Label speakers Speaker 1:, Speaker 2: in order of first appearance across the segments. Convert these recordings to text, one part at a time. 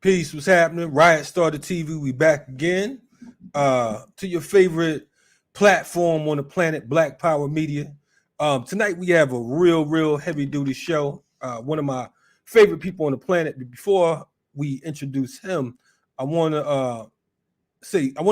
Speaker 1: Peace, what's happening? Riot Started TV, we back again. To your favorite platform on the planet, Black Power Media. Tonight we have a real heavy-duty show. One of my favorite people on the planet. But before we introduce him, I want to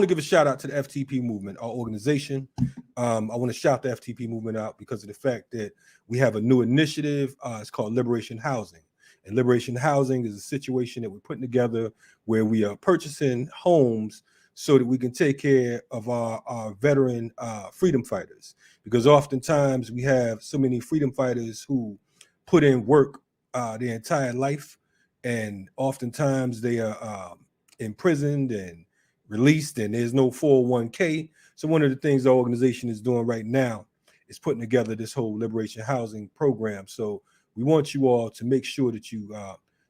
Speaker 1: give a shout out to the FTP movement, our organization. I want to shout the FTP movement out because of the fact that we have a new initiative. It's called Liberation Housing. And Liberation Housing is a situation that we're putting together where we are purchasing homes so that we can take care of our veteran freedom fighters. Because oftentimes we have so many freedom fighters who put in work their entire life, and oftentimes they are imprisoned and released, and there's no 401k. So one of the things our organization is doing right now is putting together this whole Liberation Housing program. So we want you all to make sure that you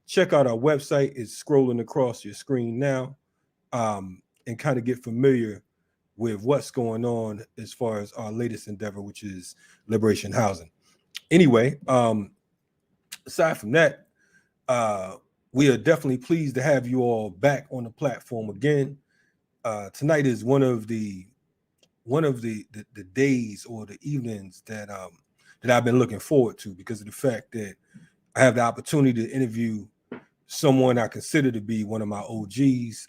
Speaker 1: check out our website. It's scrolling across your screen now, and kind of get familiar with what's going on as far as our latest endeavor, which is Liberation Housing. Anyway, aside from that, we are definitely pleased to have you all back on the platform again. Tonight is one of the days or the evenings that I've been looking forward to, because of the fact that I have the opportunity to interview someone I consider to be one of my OGs,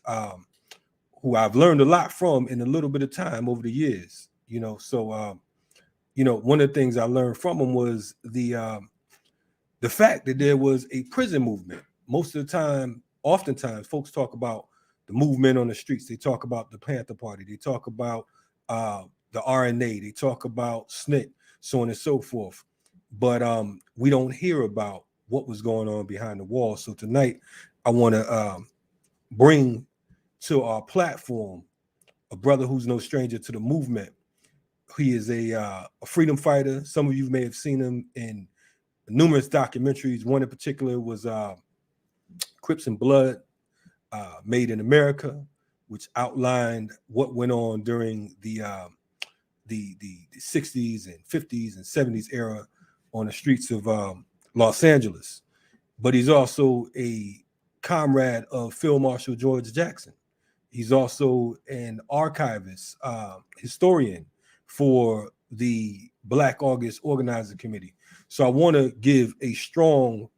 Speaker 1: who I've learned a lot from in a little bit of time over the years. So one of the things I learned from him was the fact that there was a prison movement. Most of the time, oftentimes, folks talk about the movement on the streets. They talk about the Panther Party. They talk about the RNA. They talk about SNCC, so on and so forth. But we don't hear about what was going on behind the wall. So tonight, I want to bring to our platform a brother who's no stranger to the movement. He is a freedom fighter. Some of you may have seen him in numerous documentaries. One in particular was Crips and Blood, Made in America, which outlined what went on during the 60s and 50s and 70s era on the streets of Los Angeles. But he's also a comrade of Field Marshal George Jackson. He's also an archivist, historian for the Black August Organizing Committee. So I want to give a strong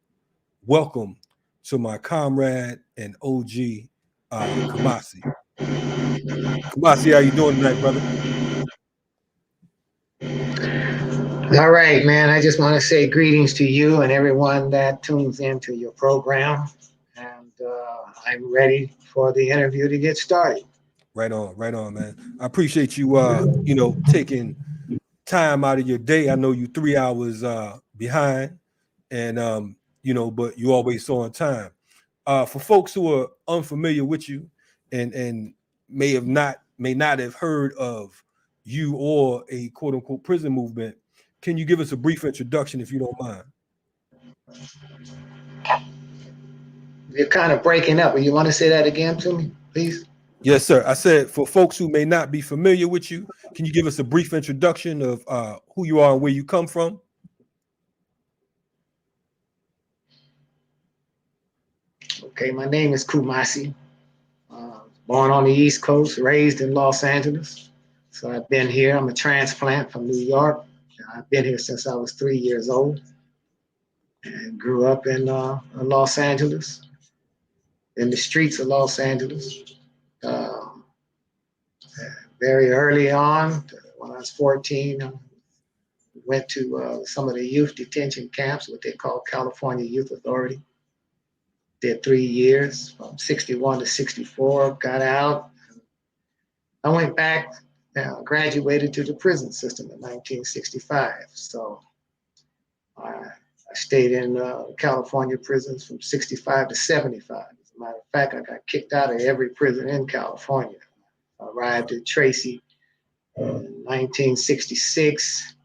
Speaker 1: welcome to my comrade and OG, Kumasi. Kumasi, how you doing tonight, brother?
Speaker 2: All right, man. I just want to say greetings to you and everyone that tunes into your program. And I'm ready for the interview to get started.
Speaker 1: Right on, man. I appreciate you, taking time out of your day. I know you 3 hours behind, and but you always on time. For folks who are unfamiliar with you and may not have heard of you or a quote unquote prison movement, can you give us a brief introduction if you don't mind?
Speaker 2: You're kind of breaking up. You want to say that again to me, please?
Speaker 1: Yes, sir. I said, for folks who may not be familiar with you, can you give us a brief introduction of who you are and where you come from?
Speaker 2: Okay, my name is Kumasi. Born on the East Coast, raised in Los Angeles. So I've been here. I'm a transplant from New York. I've been here since I was 3 years old, and grew up in Los Angeles, in the streets of Los Angeles. Very early on, when I was 14, I went to some of the youth detention camps, what they call California Youth Authority. Did 3 years, from 61 to 64, got out. I went back, graduated to the prison system in 1965. So I stayed in California prisons from 65 to 75. As a matter of fact, I got kicked out of every prison in California. I arrived at Tracy in 1966,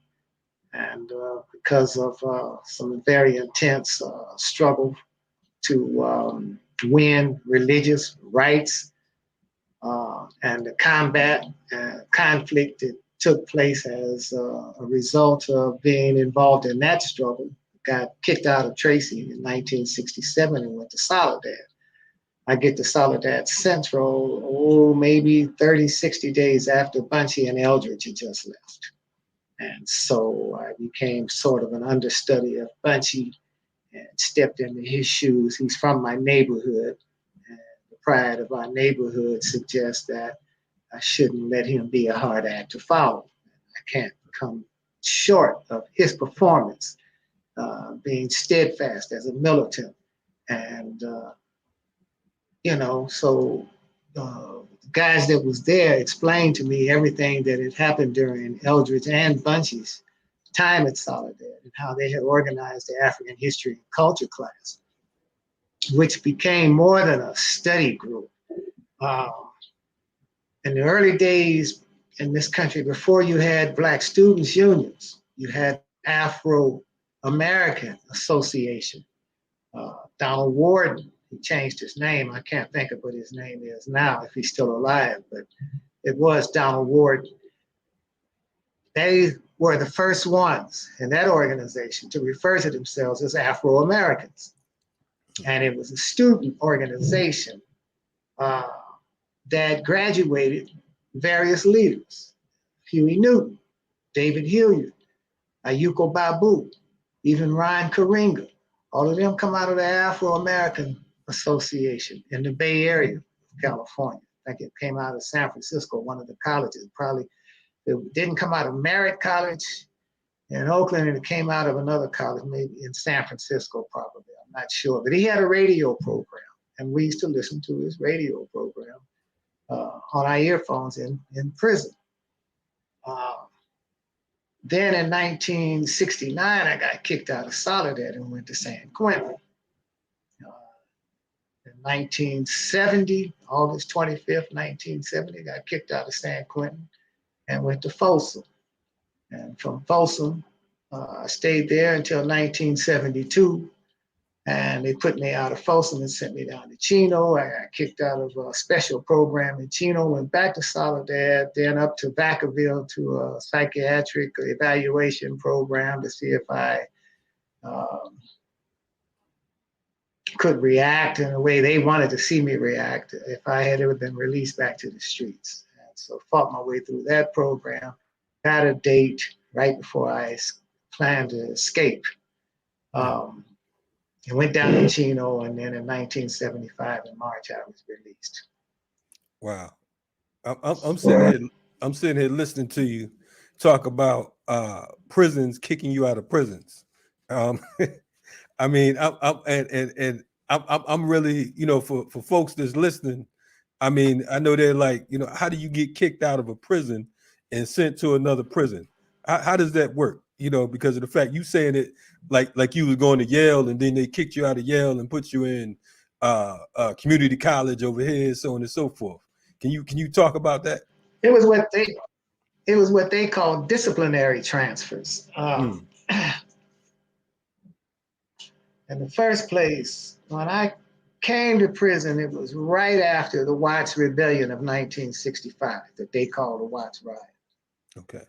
Speaker 2: and because of some very intense struggle to win religious rights and the combat conflict that took place as a result of being involved in that struggle, got kicked out of Tracy in 1967 and went to Soledad. I get to Soledad Central, maybe 30, 60 days after Bunchie and Eldridge had just left. And so I became sort of an understudy of Bunchie and stepped into his shoes. He's from my neighborhood. And the pride of our neighborhood suggests that I shouldn't let him be a hard act to follow. I can't come short of his performance, being steadfast as a militant. And, so the guys that was there explained to me everything that had happened during Eldridge and Bunchie's time at Soledad and how they had organized the African history and culture class, which became more than a study group. In the early days in this country, before you had Black Students Unions, you had Afro-American Association. Donald Warden, he changed his name. I can't think of what his name is now, if he's still alive, but it was Donald Warden. They were the first ones in that organization to refer to themselves as Afro-Americans. And it was a student organization that graduated various leaders. Huey Newton, David Hilliard, Ayuko Babu, even Ryan Karinga. All of them come out of the Afro-American Association in the Bay Area of California. I think it came out of San Francisco, one of the colleges. Probably it didn't come out of Merritt College in Oakland, and it came out of another college, maybe in San Francisco, probably. I'm not sure. But he had a radio program, and we used to listen to his radio program on our earphones in prison. Then in 1969, I got kicked out of Soledad and went to San Quentin. In 1970, August 25th, 1970, I got kicked out of San Quentin and went to Folsom. And from Folsom, I stayed there until 1972. And they put me out of Folsom and sent me down to Chino. I got kicked out of a special program in Chino, went back to Soledad, then up to Vacaville to a psychiatric evaluation program to see if I could react in a way they wanted to see me react if I had ever been released back to the streets. And so fought my way through that program, got a date right before I planned to escape. And went down to Chino, and then in 1975 in March I was released.
Speaker 1: Wow, I'm sitting here listening to you talk about prisons kicking you out of prisons. I mean, I'm really, for folks that's listening. I mean, I know they're like, how do you get kicked out of a prison and sent to another prison? How does that work? Because of the fact you saying it like you was going to Yale and then they kicked you out of Yale and put you in community college over here, so on and so forth. Can you talk about that?
Speaker 2: It was what they call disciplinary transfers. In the first place, when I came to prison, it was right after the Watts Rebellion of 1965 that they called the Watts Riot.
Speaker 1: Okay.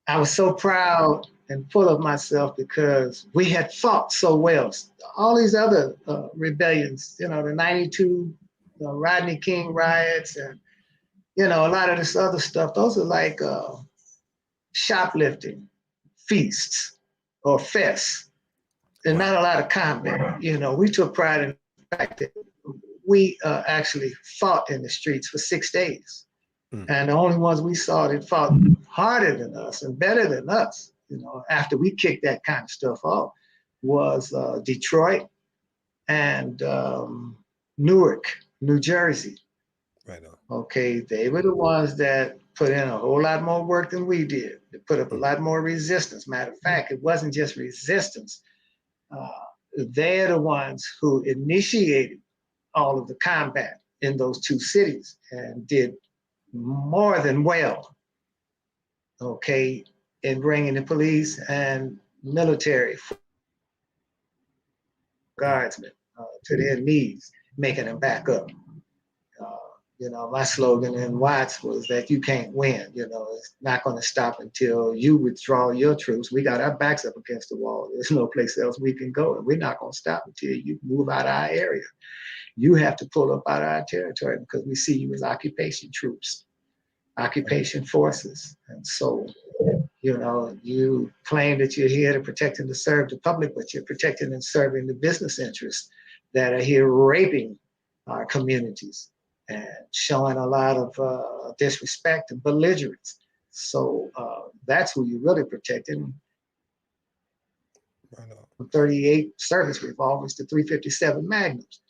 Speaker 2: I was so proud and full of myself because we had fought so well. All these other rebellions, the 92 Rodney King riots and, a lot of this other stuff, those are like shoplifting feasts or fests. There's not a lot of combat. We took pride in the fact that we actually fought in the streets for 6 days. And the only ones we saw that fought harder than us and better than us, after we kicked that kind of stuff off, was Detroit and Newark, New Jersey.
Speaker 1: Right on.
Speaker 2: Okay, they were the ones that put in a whole lot more work than we did. They put up a lot more resistance. Matter of fact, it wasn't just resistance. They're the ones who initiated all of the combat in those two cities and did more than well, okay, in bringing the police and military guardsmen to their knees, making them back up. My slogan in Watts was that you can't win. It's not going to stop until you withdraw your troops. We got our backs up against the wall. There's no place else we can go, and we're not going to stop until you move out of our area. You have to pull up out of our territory because we see you as occupation troops, occupation forces. And so, you claim that you're here to protect and to serve the public, but you're protecting and serving the business interests that are here raping our communities and showing a lot of disrespect and belligerence. So that's who you're really protecting. From 38 service revolvers to 357 Magnums.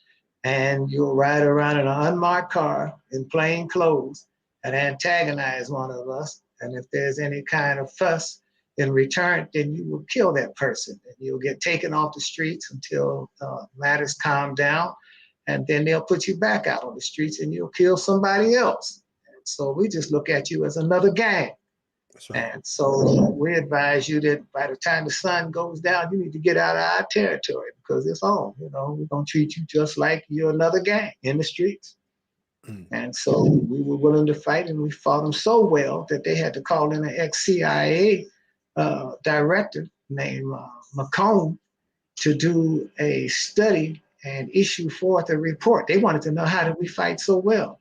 Speaker 2: And you'll ride around in an unmarked car in plain clothes and antagonize one of us. And if there's any kind of fuss in return, then you will kill that person. And you'll get taken off the streets until matters calm down. And then they'll put you back out on the streets and you'll kill somebody else. And so we just look at you as another gang. That's right. And so we advise you that by the time the sun goes down, you need to get out of our territory because it's on. We're going to treat you just like you're another gang in the streets. And so we were willing to fight, and we fought them so well that they had to call in an ex-CIA director named McComb to do a study and issue forth a report. They wanted to know, how did we fight so well?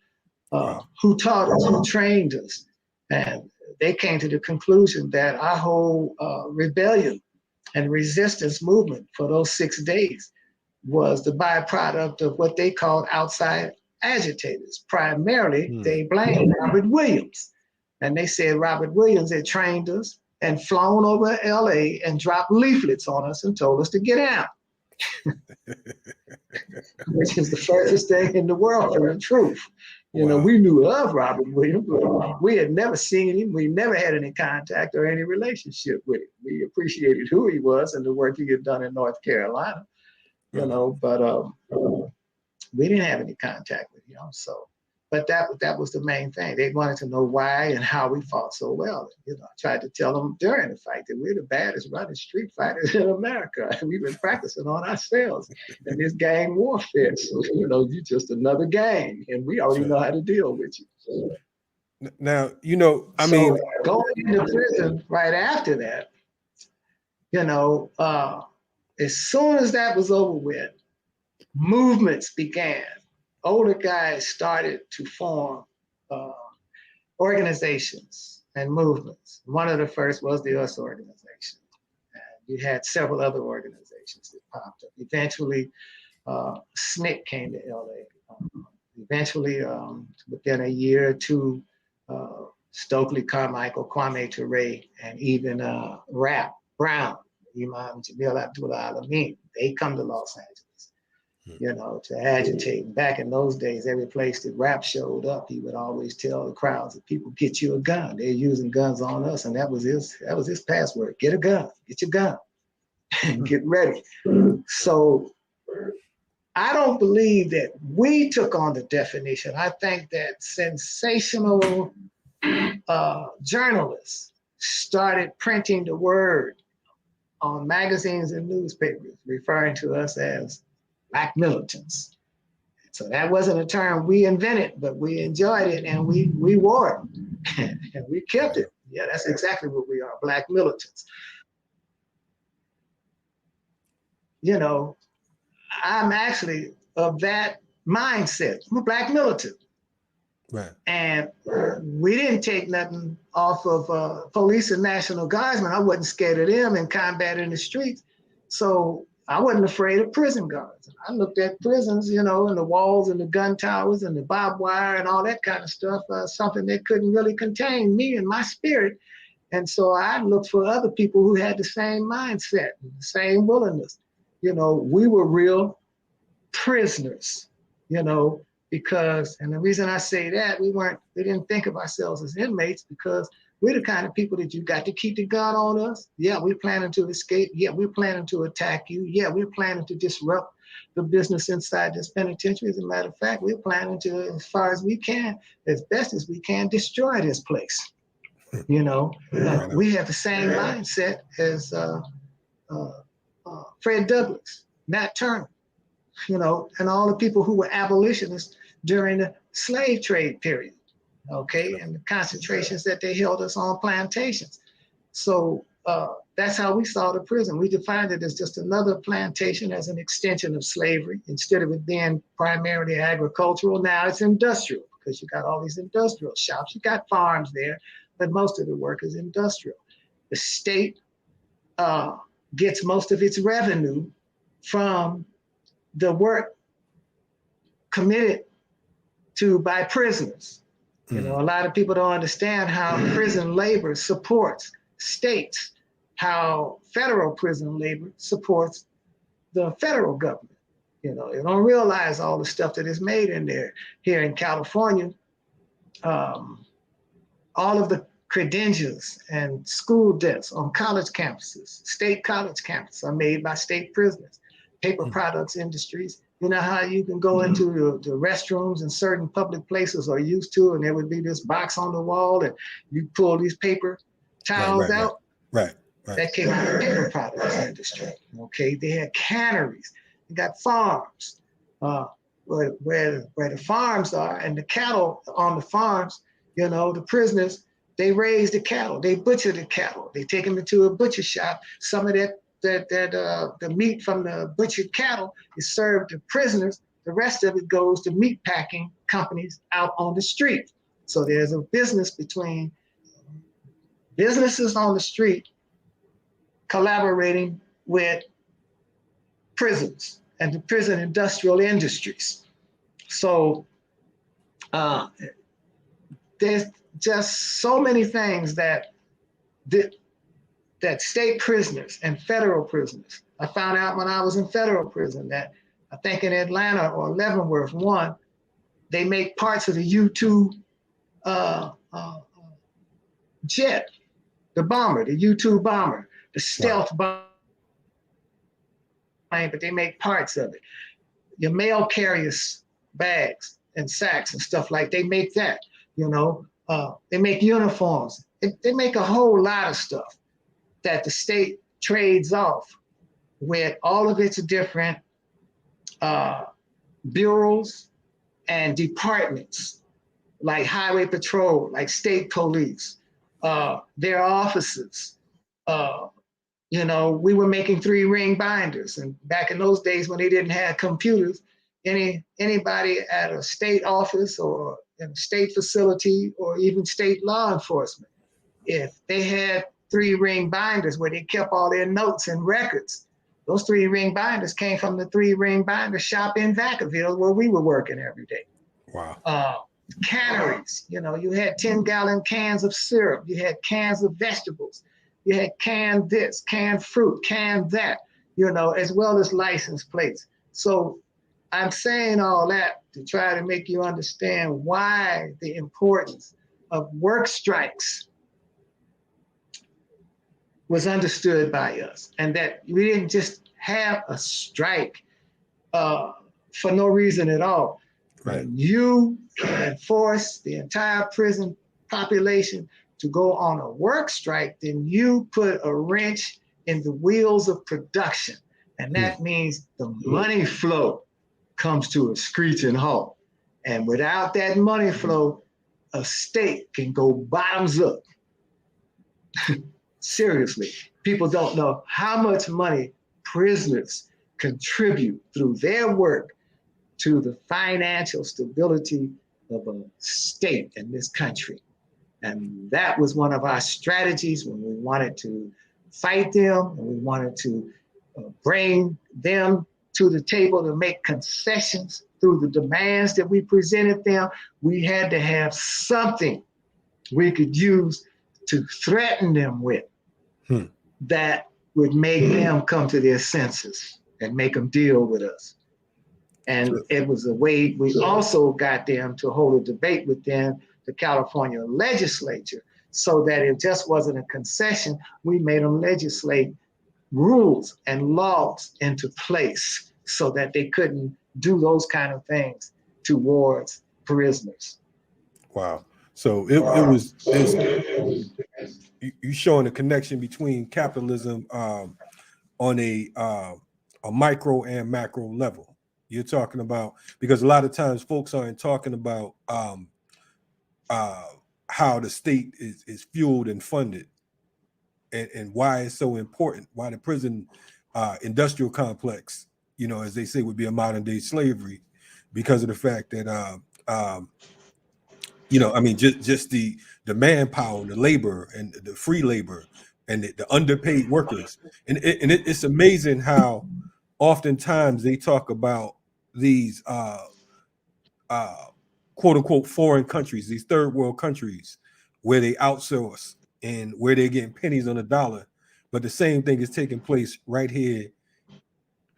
Speaker 2: Who taught us, who trained us? And they came to the conclusion that our whole rebellion and resistance movement for those 6 days was the byproduct of what they called outside agitators. Primarily, they blamed Robert Williams. And they said Robert Williams had trained us and flown over LA and dropped leaflets on us and told us to get out. Which is the furthest thing in the world from the truth. We knew of Robert Williams, but we had never seen him. We never had any contact or any relationship with him. We appreciated who he was and the work he had done in North Carolina, but we didn't have any contact with him. So, but that was the main thing. They wanted to know why and how we fought so well. I tried to tell them during the fight that we're the baddest running street fighters in America. And we've been practicing on ourselves in this gang warfare. So, you're just another gang, and we already know how to deal with you.
Speaker 1: Now, going
Speaker 2: into prison right after that, as soon as that was over with, movements began. Older guys started to form organizations and movements. One of the first was the US organization. And you had several other organizations that popped up. Eventually, SNCC came to LA. Eventually, within a year or two, Stokely Carmichael, Kwame Ture, and even Rap Brown, Imam Jamil Abdul Alameen, they come to Los Angeles. To agitate. Back in those days, every place that Rap showed up, he would always tell the crowds that people, get you a gun. They're using guns on us, and that was his password. Get a gun, get your gun, and get ready. So I don't believe that we took on the definition. I think that sensational journalists started printing the word on magazines and newspapers, referring to us as Black militants. So that wasn't a term we invented, but we enjoyed it and we wore it and we kept it. Yeah, that's exactly what we are, Black militants. I'm actually of that mindset. I'm a Black militant.
Speaker 1: Right.
Speaker 2: And we didn't take nothing off of police and National Guardsmen. I wasn't scared of them in combat in the streets. So I wasn't afraid of prison guards. I looked at prisons, and the walls and the gun towers and the barbed wire and all that kind of stuff, something that couldn't really contain me and my spirit. And so I looked for other people who had the same mindset, the same willingness. We were real prisoners, because, and the reason I say that, we didn't think of ourselves as inmates because we're the kind of people that you got to keep the gun on us. Yeah, we're planning to escape. Yeah, we're planning to attack you. Yeah, we're planning to disrupt the business inside this penitentiary. As a matter of fact, we're planning to, as far as we can, as best as we can, destroy this place. We have the same mindset as Fred Douglass, Nat Turner, and all the people who were abolitionists during the slave trade period, okay, and the concentrations that they held us on plantations. So that's how we saw the prison. We defined it as just another plantation, as an extension of slavery. Instead of it being primarily agricultural, now it's industrial, because you got all these industrial shops. You got farms there, but most of the work is industrial. The state gets most of its revenue from the work committed to by prisoners. You know, a lot of people don't understand how prison labor supports states, how federal prison labor supports the federal government. You know, they don't realize all the stuff that is made in there. Here in California, all of the credentials and school desks on college campuses, state college campuses, are made by state prisoners. Paper products industries. You know how you can go into the restrooms in certain public places, or used to, and there would be this box on the wall, and you pull these paper towels out.
Speaker 1: Right.
Speaker 2: That came from the paper products industry. Okay, they had canneries. They got farms, where the farms are, and the cattle on the farms. You know, the prisoners, they raise the cattle, they butcher the cattle, they take them into a butcher shop. Some of the meat from the butchered cattle is served to prisoners. The rest of it goes to meat packing companies out on the street. So there's a business between businesses on the street collaborating with prisons and the prison industrial industries. So there's just so many things that state prisoners and federal prisoners. I found out when I was in federal prison that I think in Atlanta or Leavenworth, one, they make parts of the U-2 jet, the bomber, the U-2 bomber, the stealth bomber, but they make parts of it. Your mail carriers, bags and sacks and stuff like, they make that, you know. They make uniforms. They make a whole lot of stuff that the state trades off with all of its different bureaus and departments, like highway patrol, like state police, their offices. You know, we were making 3-ring binders, and back in those days when they didn't have computers, anybody at a state office or in a state facility or even state law enforcement, if they had 3-ring binders where they kept all their notes and records, those 3-ring binders came from the 3-ring binder shop in Vacaville where we were working every day.
Speaker 1: Wow.
Speaker 2: Canneries, you know, you had 10-gallon cans of syrup, you had cans of vegetables, you had canned this, canned fruit, canned that, you know, as well as license plates. So I'm saying all that to try to make you understand why the importance of work strikes was understood by us, and that we didn't just have a strike for no reason at all.
Speaker 1: Right.
Speaker 2: You can force the entire prison population to go on a work strike, then you put a wrench in the wheels of production. And that means the money flow comes to a screeching halt. And without that money flow, a state can go bottoms up. Seriously, people don't know how much money prisoners contribute through their work to the financial stability of a state in this country. And that was one of our strategies when we wanted to fight them, and we wanted to bring them to the table to make concessions through the demands that we presented them. We had to have something we could use to threaten them with that would make them come to their senses and make them deal with us. And it was a way we also got them to hold a debate within the California legislature, so that it just wasn't a concession. We made them legislate rules and laws into place so that they couldn't do those kind of things towards prisoners.
Speaker 1: Wow. So it was you showing the connection between capitalism on a micro and macro level. You're talking about, because a lot of times folks aren't talking about how the state is fueled and funded, and why it's so important, why the prison industrial complex, as they say, would be a modern day slavery, because of the fact that I mean, just the manpower, the labor, and the free labor, and the underpaid workers, and it's amazing how oftentimes they talk about these quote unquote foreign countries, these third world countries, where they outsource and where they're getting pennies on the dollar, but the same thing is taking place right here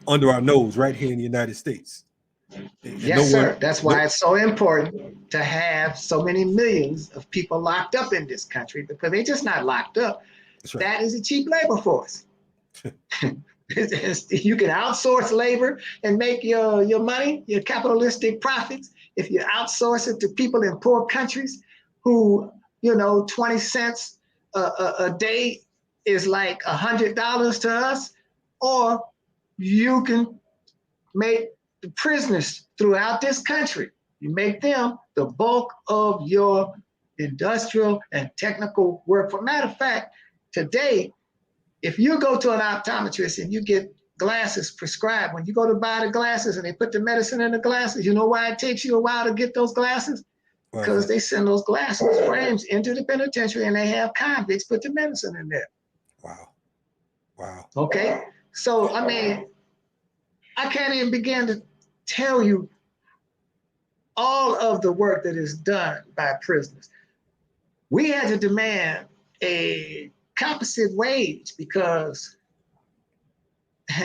Speaker 1: under our nose, right here in the United States, and no
Speaker 2: Yes,
Speaker 1: one,
Speaker 2: sir. That's
Speaker 1: no,
Speaker 2: why it's so important to have so many millions of people locked up in this country, because they're just not locked up.
Speaker 1: that's right.
Speaker 2: That is a cheap labor force. You can outsource labor and make your money, your capitalistic profits. If you outsource it to people in poor countries who, 20 cents a day is like $100 to us, or you can make the prisoners throughout this country, you make them the bulk of your industrial and technical work. For matter of fact, today, if you go to an optometrist and you get glasses prescribed, when you go to buy the glasses and they put the medicine in the glasses, you know why it takes you a while to get those glasses? Because they send those glasses frames into the penitentiary and they have convicts put the medicine in there.
Speaker 1: Wow.
Speaker 2: Okay. So, I mean, I can't even begin to tell you all of the work that is done by prisoners. We had to demand a composite wage because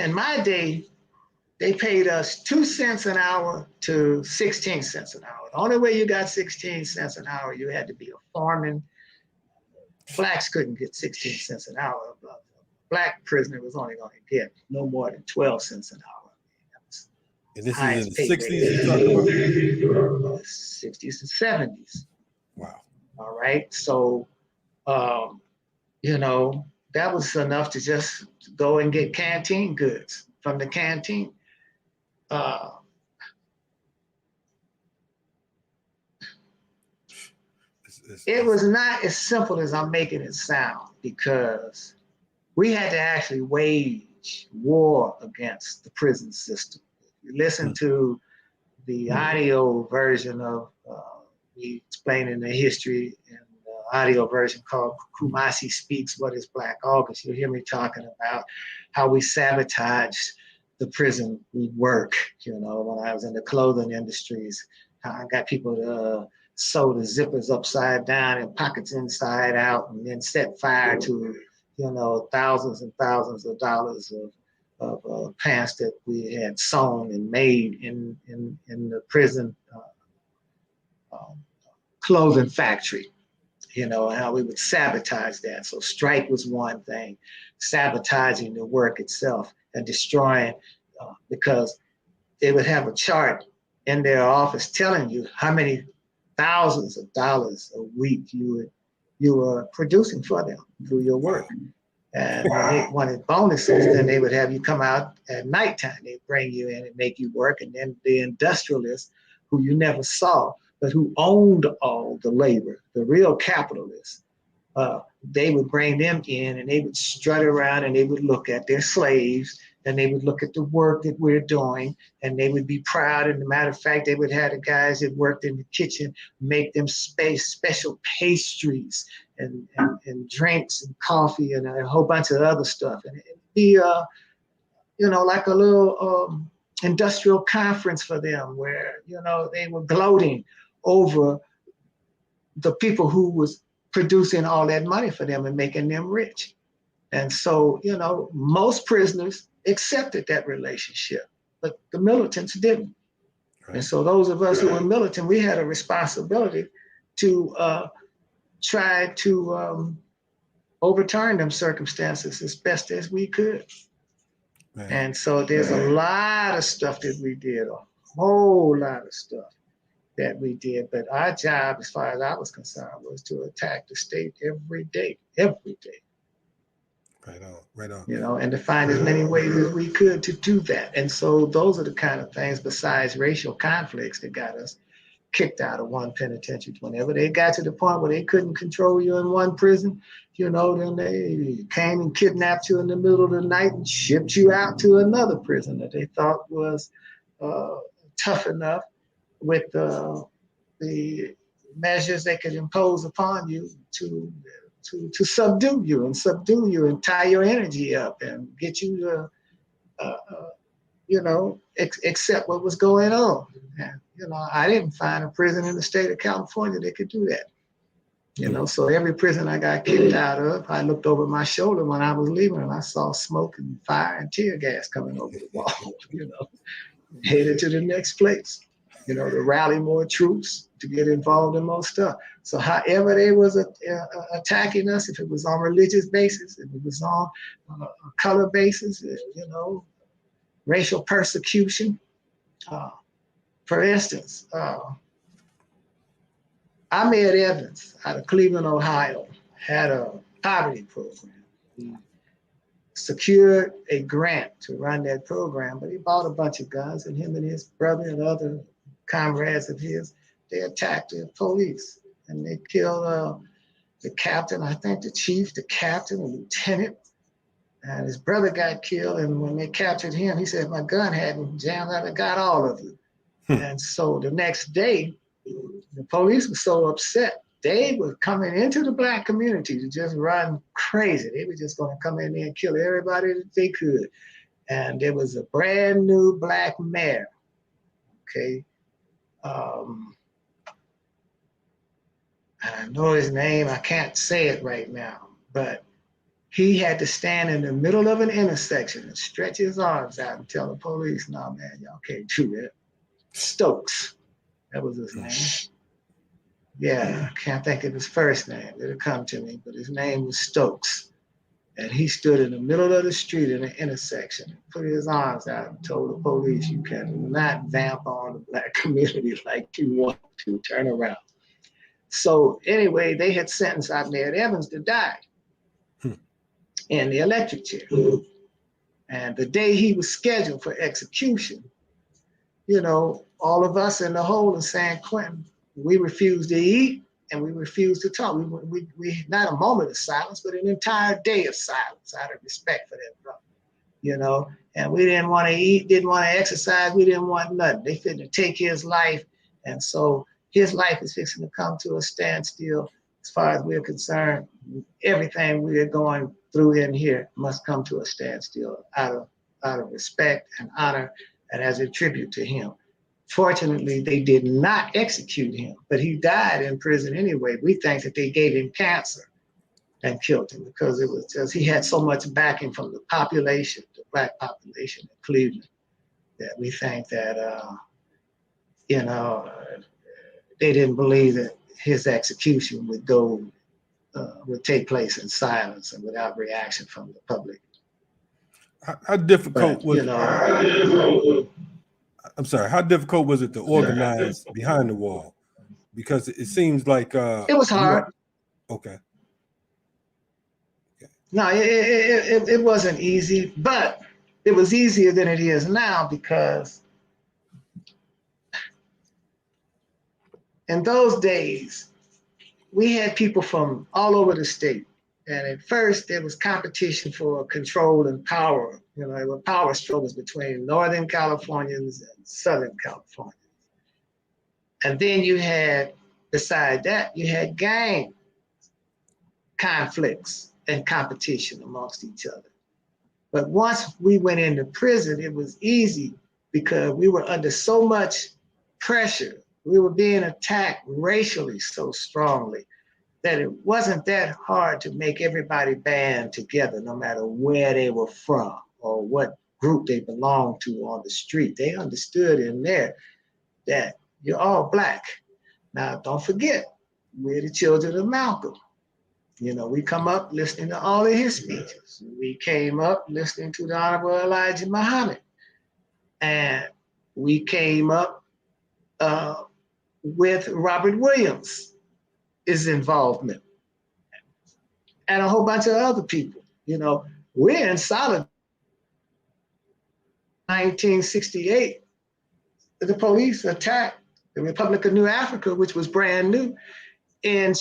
Speaker 2: in my day, they paid us 2 cents an hour to 16 cents an hour. The only way you got 16 cents an hour, you had to be a foreman. Blacks couldn't get 16 cents an hour. A black prisoner was only going to get no more than 12 cents an hour.
Speaker 1: And this is in the 60s you're talking about?
Speaker 2: 60s and 70s.
Speaker 1: Wow.
Speaker 2: All right. So, that was enough to just go and get canteen goods from the canteen. It was not as simple as I'm making it sound, because we had to actually wage war against the prison system. You listen to the audio version of me explaining the history, and the audio version called Kumasi Speaks What is Black August. You'll hear me talking about how we sabotaged the prison work. When I was in the clothing industries, how I got people to sew the zippers upside down and pockets inside out, and then set fire to, thousands and thousands of dollars of pants that we had sewn and made in the prison clothing factory. How we would sabotage that. So strike was one thing, sabotaging the work itself and destroying, because they would have a chart in their office telling you how many thousands of dollars a week you were producing for them through your work. And when they wanted bonuses, then they would have you come out at nighttime. They'd bring you in and make you work. And then the industrialists, who you never saw, but who owned all the labor, the real capitalists, they would bring them in and they would strut around and they would look at their slaves and they would look at the work that we're doing and they would be proud. And as a matter of fact, they would have the guys that worked in the kitchen make them special pastries and drinks and coffee and a whole bunch of other stuff. And it'd be, like a little industrial conference for them where, they were gloating over the people who was producing all that money for them and making them rich. And so, most prisoners accepted that relationship, but the militants didn't. Right. And so those of us who were militant, we had a responsibility to try to overturn them circumstances as best as we could. Man. And so there's a lot of stuff that we did, a whole lot of stuff that we did. But our job, as far as I was concerned, was to attack the state every day.
Speaker 1: Right on, right on.
Speaker 2: You know, and to find as many ways as we could to do that. And so those are the kind of things, besides racial conflicts, that got us kicked out of one penitentiary. Whenever they got to the point where they couldn't control you in one prison, you know, then they came and kidnapped you in the middle of the night and shipped you out to another prison that they thought was tough enough with the measures they could impose upon you to subdue you and tie your energy up and get you to, you know, accept what was going on. And, you know, I didn't find a prison in the state of California that could do that. You know, so every prison I got kicked out of, I looked over my shoulder when I was leaving and I saw smoke and fire and tear gas coming over the wall, you know, headed to the next place, you know, to rally more troops, to get involved in more stuff. So however they was attacking us, if it was on religious basis, if it was on a color basis, you know, racial persecution. For instance, Ahmed Evans out of Cleveland, Ohio, had a poverty program. He secured a grant to run that program, but he bought a bunch of guns, and him and his brother and other comrades of his, they attacked the police, and they killed the captain, I think the chief, the captain, the lieutenant, and his brother got killed. And when they captured him, he said, if my gun hadn't jammed, I'd have got all of you. And so the next day, the police were so upset, they were coming into the Black community to just run crazy. They were just going to come in there and kill everybody that they could. And there was a brand new Black mayor, okay? I know his name, I can't say it right now, but he had to stand in the middle of an intersection and stretch his arms out and tell the police, no, man, y'all can't do that. Stokes, that was his name. Yeah, I can't think of his first name. It'll come to me, but his name was Stokes. And he stood in the middle of the street in the intersection and put his arms out and told the police, you cannot vamp on the Black community like you want to, turn around. So anyway, they had sentenced Ahmed Evans to die in the electric chair. And the day he was scheduled for execution, you know, all of us in the hole in San Quentin, we refused to eat and we refused to talk. We not a moment of silence, but an entire day of silence out of respect for that brother, you know. And we didn't want to eat, didn't want to exercise, we didn't want nothing. They fitting to take his life. And so his life is fixing to come to a standstill. As far as we're concerned, everything we're going through in here must come to a standstill out of respect and honor and as a tribute to him. Fortunately, they did not execute him, but he died in prison anyway. We think that they gave him cancer and killed him because it was just, he had so much backing from the population, the Black population in Cleveland, that we think that, you know, they didn't believe that his execution would take place in silence and without reaction from the public.
Speaker 1: How difficult was,
Speaker 2: you know,
Speaker 1: I'm sorry, how difficult was it to organize behind the wall? Because it seems like
Speaker 2: it was hard.
Speaker 1: Okay.
Speaker 2: No, it wasn't easy, but it was easier than it is now because in those days, we had people from all over the state. And at first, there was competition for control and power. You know, there were power struggles between Northern Californians and Southern Californians. And then you had, beside that, you had gang conflicts and competition amongst each other. But once we went into prison, it was easy because we were under so much pressure. We were being attacked racially so strongly that it wasn't that hard to make everybody band together, no matter where they were from or what group they belonged to on the street. They understood in there that you're all Black. Now, don't forget, we're the children of Malcolm. You know, we come up listening to all of his speeches. We came up listening to the Honorable Elijah Muhammad. And we came up with Robert Williams' involvement and a whole bunch of other people. You know, we're in solid 1968. The police attacked the Republic of New Africa, which was brand new, in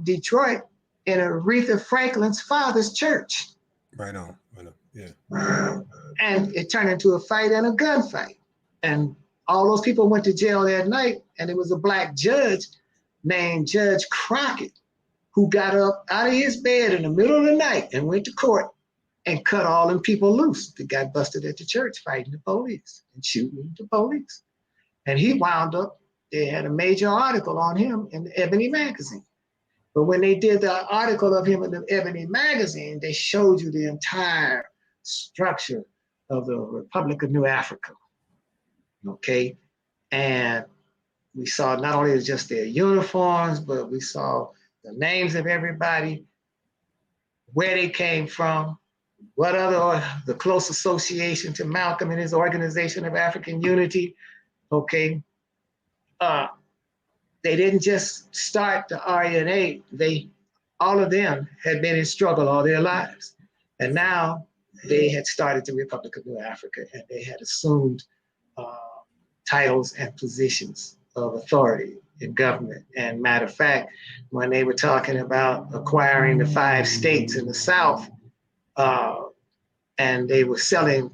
Speaker 2: Detroit, in Aretha Franklin's father's church.
Speaker 1: Right on. Yeah.
Speaker 2: And it turned into a fight and a gunfight. And all those people went to jail that night, and it was a black judge named Judge Crockett who got up out of his bed in the middle of the night and went to court and cut all them people loose that got busted at the church fighting the police and shooting the police. And he wound up, they had a major article on him in the Ebony magazine. But when they did the article of him in the Ebony magazine, they showed you the entire structure of the Republic of New Africa. Okay? And we saw not only just their uniforms, but we saw the names of everybody, where they came from, what other, the close association to Malcolm and his Organization of African Unity. Okay? They didn't just start the RNA, all of them had been in struggle all their lives. And now they had started the Republic of New Africa, and they had assumed titles and positions of authority in government. And matter of fact, when they were talking about acquiring the 5 states in the South, and they were selling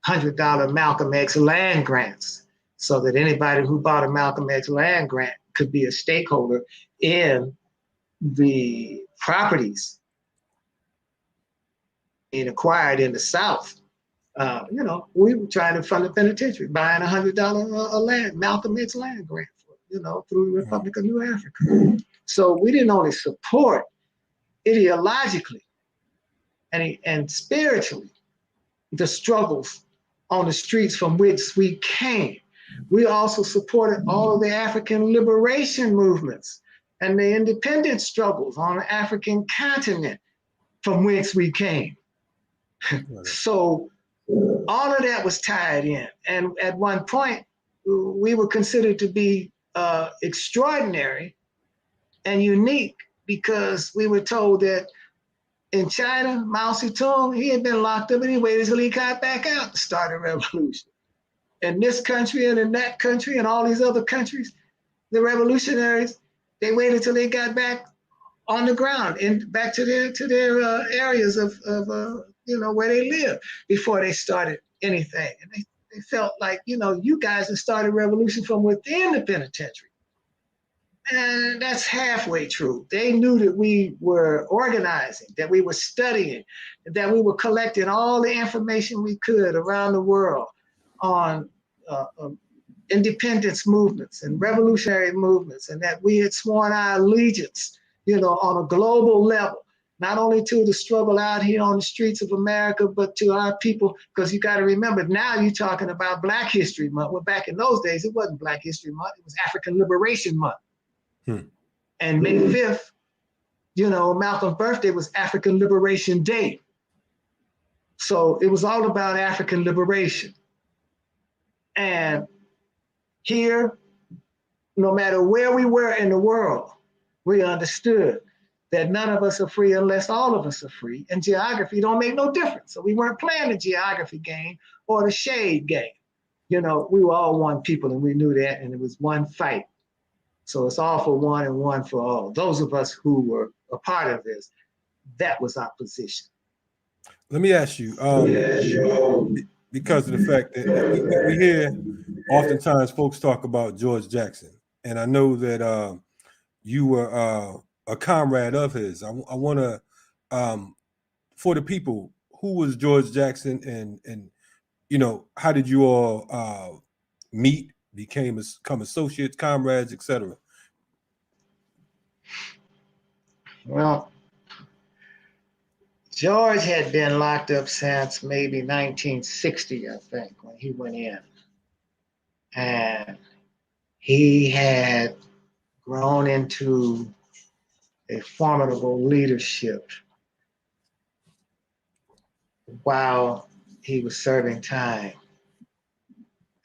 Speaker 2: $100 Malcolm X land grants, so that anybody who bought a Malcolm X land grant could be a stakeholder in the properties being acquired in the South. We were trying to fund the penitentiary, buying $100 a land, Malcolm X land grant, through the Republic of New Africa. So we didn't only support ideologically and spiritually the struggles on the streets from which we came. We also supported all of the African liberation movements and the independence struggles on the African continent from whence we came. So all of that was tied in. And at one point, we were considered to be extraordinary and unique because we were told that in China, Mao Zedong, he had been locked up and he waited until he got back out to start a revolution. In this country and in that country and all these other countries, the revolutionaries, they waited till they got back on the ground and back to their areas of where they live before they started anything. And they felt like, you guys have started revolution from within the penitentiary. And that's halfway true. They knew that we were organizing, that we were studying, that we were collecting all the information we could around the world on independence movements and revolutionary movements, and that we had sworn our allegiance, on a global level, not only to the struggle out here on the streets of America, but to our people, because you got to remember, now you're talking about Black History Month. Well, back in those days, it wasn't Black History Month, it was African Liberation Month. And May 5th, Malcolm's birthday was African Liberation Day. So it was all about African liberation. And here, no matter where we were in the world, we understood that none of us are free unless all of us are free. And geography don't make no difference. So we weren't playing the geography game or the shade game. We were all one people, and we knew that, and it was one fight. So it's all for one and one for all. Those of us who were a part of this, that was our position.
Speaker 1: Let me ask you, because of the fact that we hear oftentimes folks talk about George Jackson, and I know that you were a comrade of his. I want to, for the people, who was George Jackson, and how did you all meet, become associates, comrades, etc.?
Speaker 2: Well, George had been locked up since maybe 1960, I think, when he went in. And he had grown into a formidable leadership while he was serving time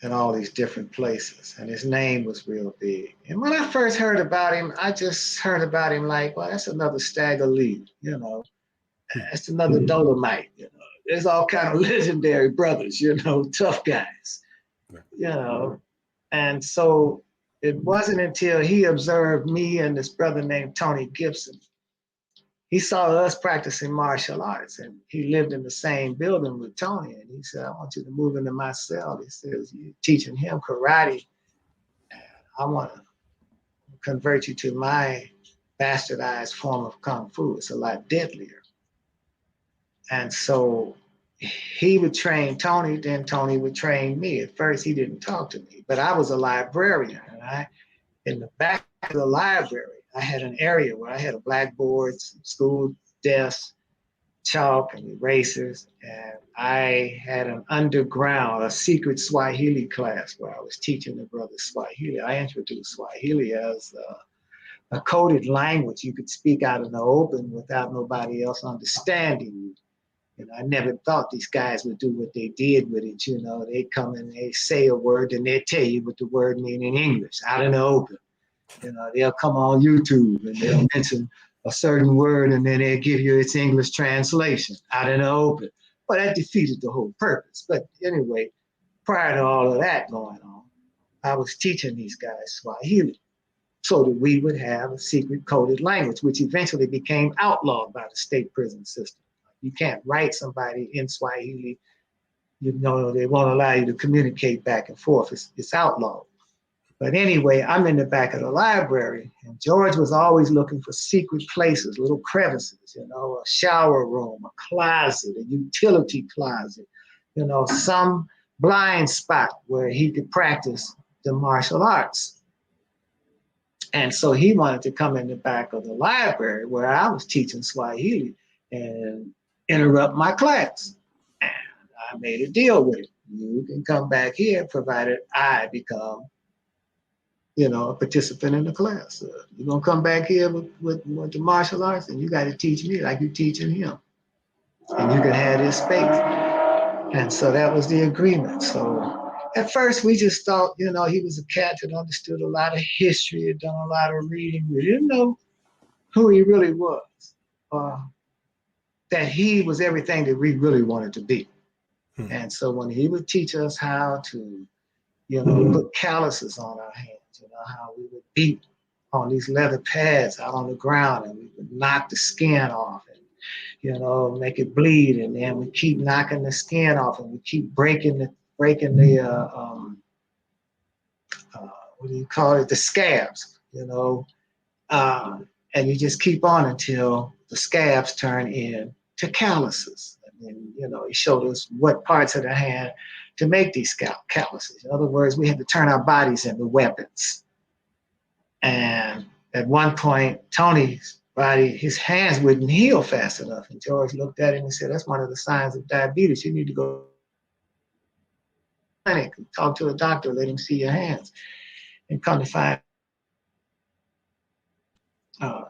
Speaker 2: in all these different places. And his name was real big. And when I first heard about him, I just heard about him like, well, that's another Stagger Lee, that's another Dolomite, there's all kind of legendary brothers, tough guys, And so it wasn't until he observed me and this brother named Tony Gibson. He saw us practicing martial arts, and he lived in the same building with Tony. And he said, I want you to move into my cell. He says, you're teaching him karate. And I want to convert you to my bastardized form of Kung Fu. It's a lot deadlier. And so he would train Tony, then Tony would train me. At first, he didn't talk to me, but I was a librarian. And in the back of the library, I had an area where I had a blackboard, some school desks, chalk and erasers. And I had an underground, a secret Swahili class where I was teaching the brothers Swahili. I introduced Swahili as a coded language you could speak out in the open without nobody else understanding you. I never thought these guys would do what they did with it. They come and they say a word and they tell you what the word means in English out in the open. They'll come on YouTube and they'll mention a certain word and then they'll give you its English translation out in the open. Well, that defeated the whole purpose. But anyway, prior to all of that going on, I was teaching these guys Swahili so that we would have a secret coded language, which eventually became outlawed by the state prison system. You can't write somebody in Swahili. They won't allow you to communicate back and forth. It's outlawed. But anyway, I'm in the back of the library, and George was always looking for secret places, little crevices, a shower room, a closet, a utility closet, some blind spot where he could practice the martial arts. And so he wanted to come in the back of the library where I was teaching Swahili and interrupt my class. And I made a deal with him. You can come back here provided I become a participant in the class. You're going to come back here with the martial arts, and you got to teach me like you're teaching him. And you can have this space. And so that was the agreement. So at first, we just thought, he was a cat that understood a lot of history, had done a lot of reading. We didn't know who he really was, that he was everything that we really wanted to be. And so when he would teach us how to, put calluses on our hands, how we would beat on these leather pads out on the ground, and we would knock the skin off and, make it bleed. And then we keep knocking the skin off, and we keep breaking the the scabs, and you just keep on until the scabs turn into calluses. And then, he showed us what parts of the hand to make these calluses. In other words, we had to turn our bodies into weapons. And at one point, Tony's body, his hands wouldn't heal fast enough. And George looked at him and said, that's one of the signs of diabetes. You need to go to the clinic and talk to a doctor, let him see your hands. And come to find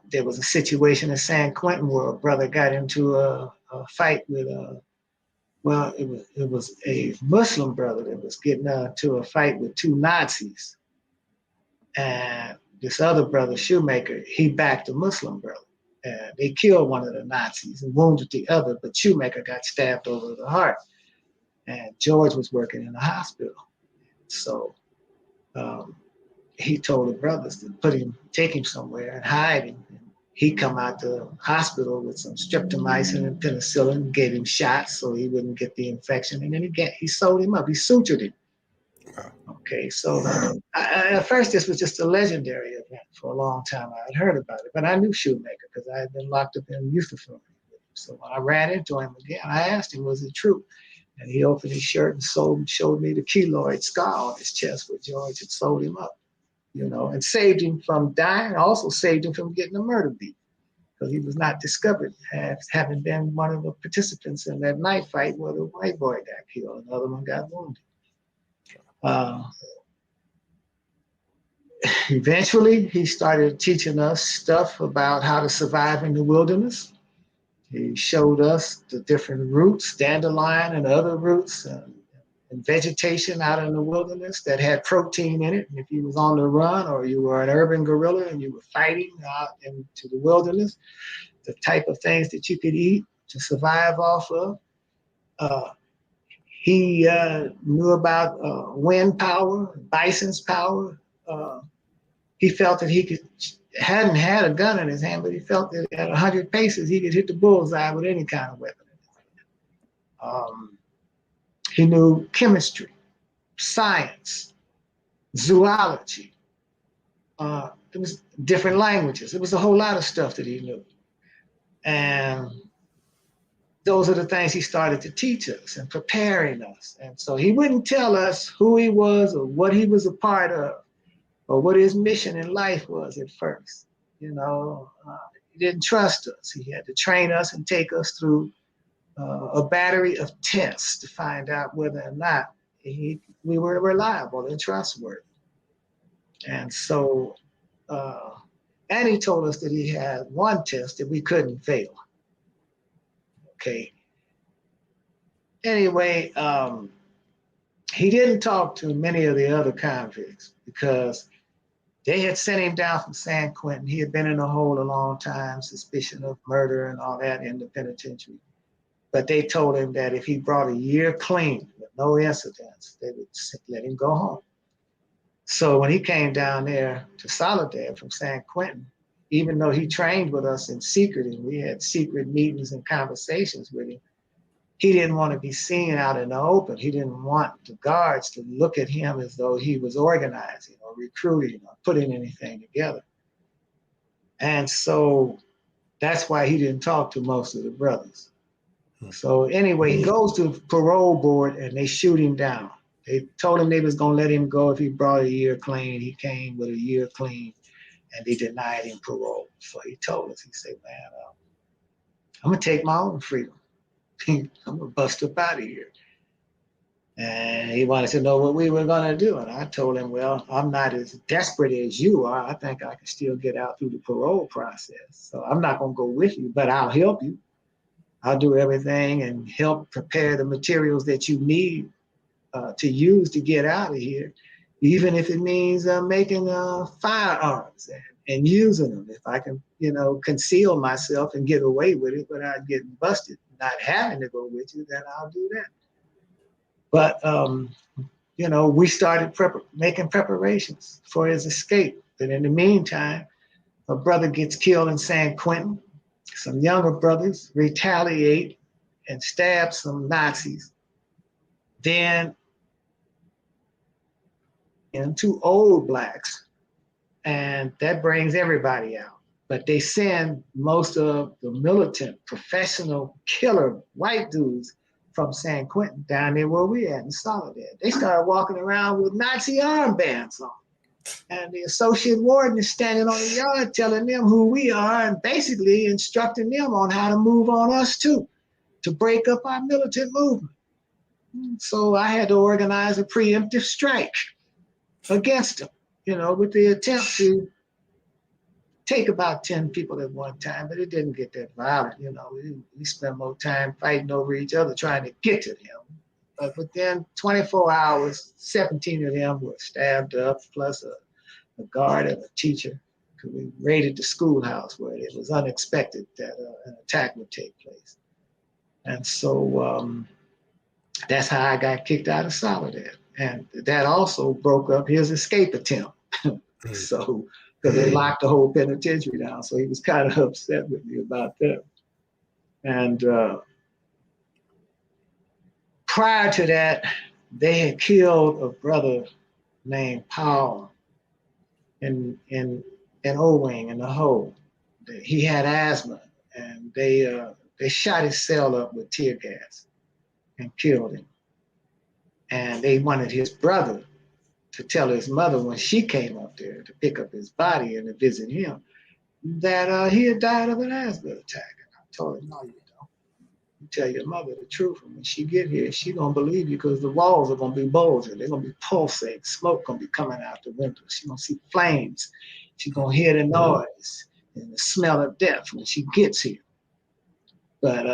Speaker 2: there was a situation in San Quentin where a brother got into a fight with it was a Muslim brother that was getting into a fight with two Nazis. And this other brother, Shoemaker, he backed the Muslim brother. And they killed one of the Nazis and wounded the other, but Shoemaker got stabbed over the heart. And George was working in the hospital. So he told the brothers to take him somewhere and hide him. And he come out the hospital with some streptomycin and penicillin, and gave him shots so he wouldn't get the infection. And then he sewed him up. He sutured him. Okay, so at first this was just a legendary event. For a long time I had heard about it, but I knew Shoemaker because I had been locked up in youth authority with him. So when I ran into him again, I asked him, was it true? And he opened his shirt and showed me the keloid scar on his chest where George had sewed him up, and saved him from dying, also saved him from getting a murder beat because he was not discovered as having been one of the participants in that night fight where the white boy got killed and the other one got wounded. Eventually, he started teaching us stuff about how to survive in the wilderness. He showed us the different roots, dandelion and other roots and vegetation out in the wilderness that had protein in it. And if you was on the run or you were an urban guerrilla and you were fighting out into the wilderness, the type of things that you could eat to survive off of. He knew about wind power, bison's power. He felt that hadn't had a gun in his hand, but he felt that at 100 paces he could hit the bullseye with any kind of weapon. He knew chemistry, science, zoology. It was different languages. It was a whole lot of stuff that he knew. And those are the things he started to teach us and preparing us. And so he wouldn't tell us who he was or what he was a part of or what his mission in life was at first. He didn't trust us. He had to train us and take us through a battery of tests to find out whether or not we were reliable and trustworthy. And so, and he told us that he had one test that we couldn't fail. Okay. Anyway, he didn't talk to many of the other convicts because they had sent him down from San Quentin. He had been in a hole a long time, suspicion of murder and all that in the penitentiary. But they told him that if he brought a year clean with no incidents, they would let him go home. So when he came down there to Soledad from San Quentin, even though he trained with us in secret and we had secret meetings and conversations with him, he didn't want to be seen out in the open. He didn't want the guards to look at him as though he was organizing or recruiting or putting anything together. And so that's why he didn't talk to most of the brothers. So anyway, he goes to parole board and they shoot him down. They told him they was gonna let him go if he brought a year clean. He came with a year clean and they denied him parole. So he told us, he said, man, I'm gonna take my own freedom. I'm gonna bust up out of here. And he wanted to know what we were gonna do. And I told him, well, I'm not as desperate as you are. I think I can still get out through the parole process. So I'm not gonna go with you, but I'll help you. I'll do everything and help prepare the materials that you need to use to get out of here, even if it means making firearms and using them. If I can, conceal myself and get away with it without getting busted, not having to go with you, then I'll do that. But, we started making preparations for his escape. But in the meantime, a brother gets killed in San Quentin. Some younger brothers retaliate and stab some Nazis. Then, and 2 old blacks, and that brings everybody out. But they send most of the militant, professional killer white dudes from San Quentin down there where we at in Soledad. They started walking around with Nazi armbands on. And the associate warden is standing on the yard telling them who we are and basically instructing them on how to move on us too, to break up our militant movement. So I had to organize a preemptive strike against them, with the attempt to take about 10 people at one time, but it didn't get that violent. We spent more time fighting over each other trying to get to them. But within 24 hours, 17 of them were stabbed up, plus a guard and a teacher. We raided the schoolhouse where it was unexpected that an attack would take place. And so that's how I got kicked out of Soledad. And that also broke up his escape attempt. So, because they locked the whole penitentiary down. So he was kind of upset with me about that. And prior to that, they had killed a brother named Powell in O-Wing in the hole. He had asthma, and they shot his cell up with tear gas and killed him. And they wanted his brother to tell his mother when she came up there to pick up his body and to visit him that he had died of an asthma attack. And I told him, no, you don't. You tell your mother the truth, and when she get here, she gonna believe you because the walls are gonna be bulging. They're gonna be pulsating. Smoke gonna be coming out the window. She gonna see flames. She gonna hear the noise and the smell of death when she gets here. But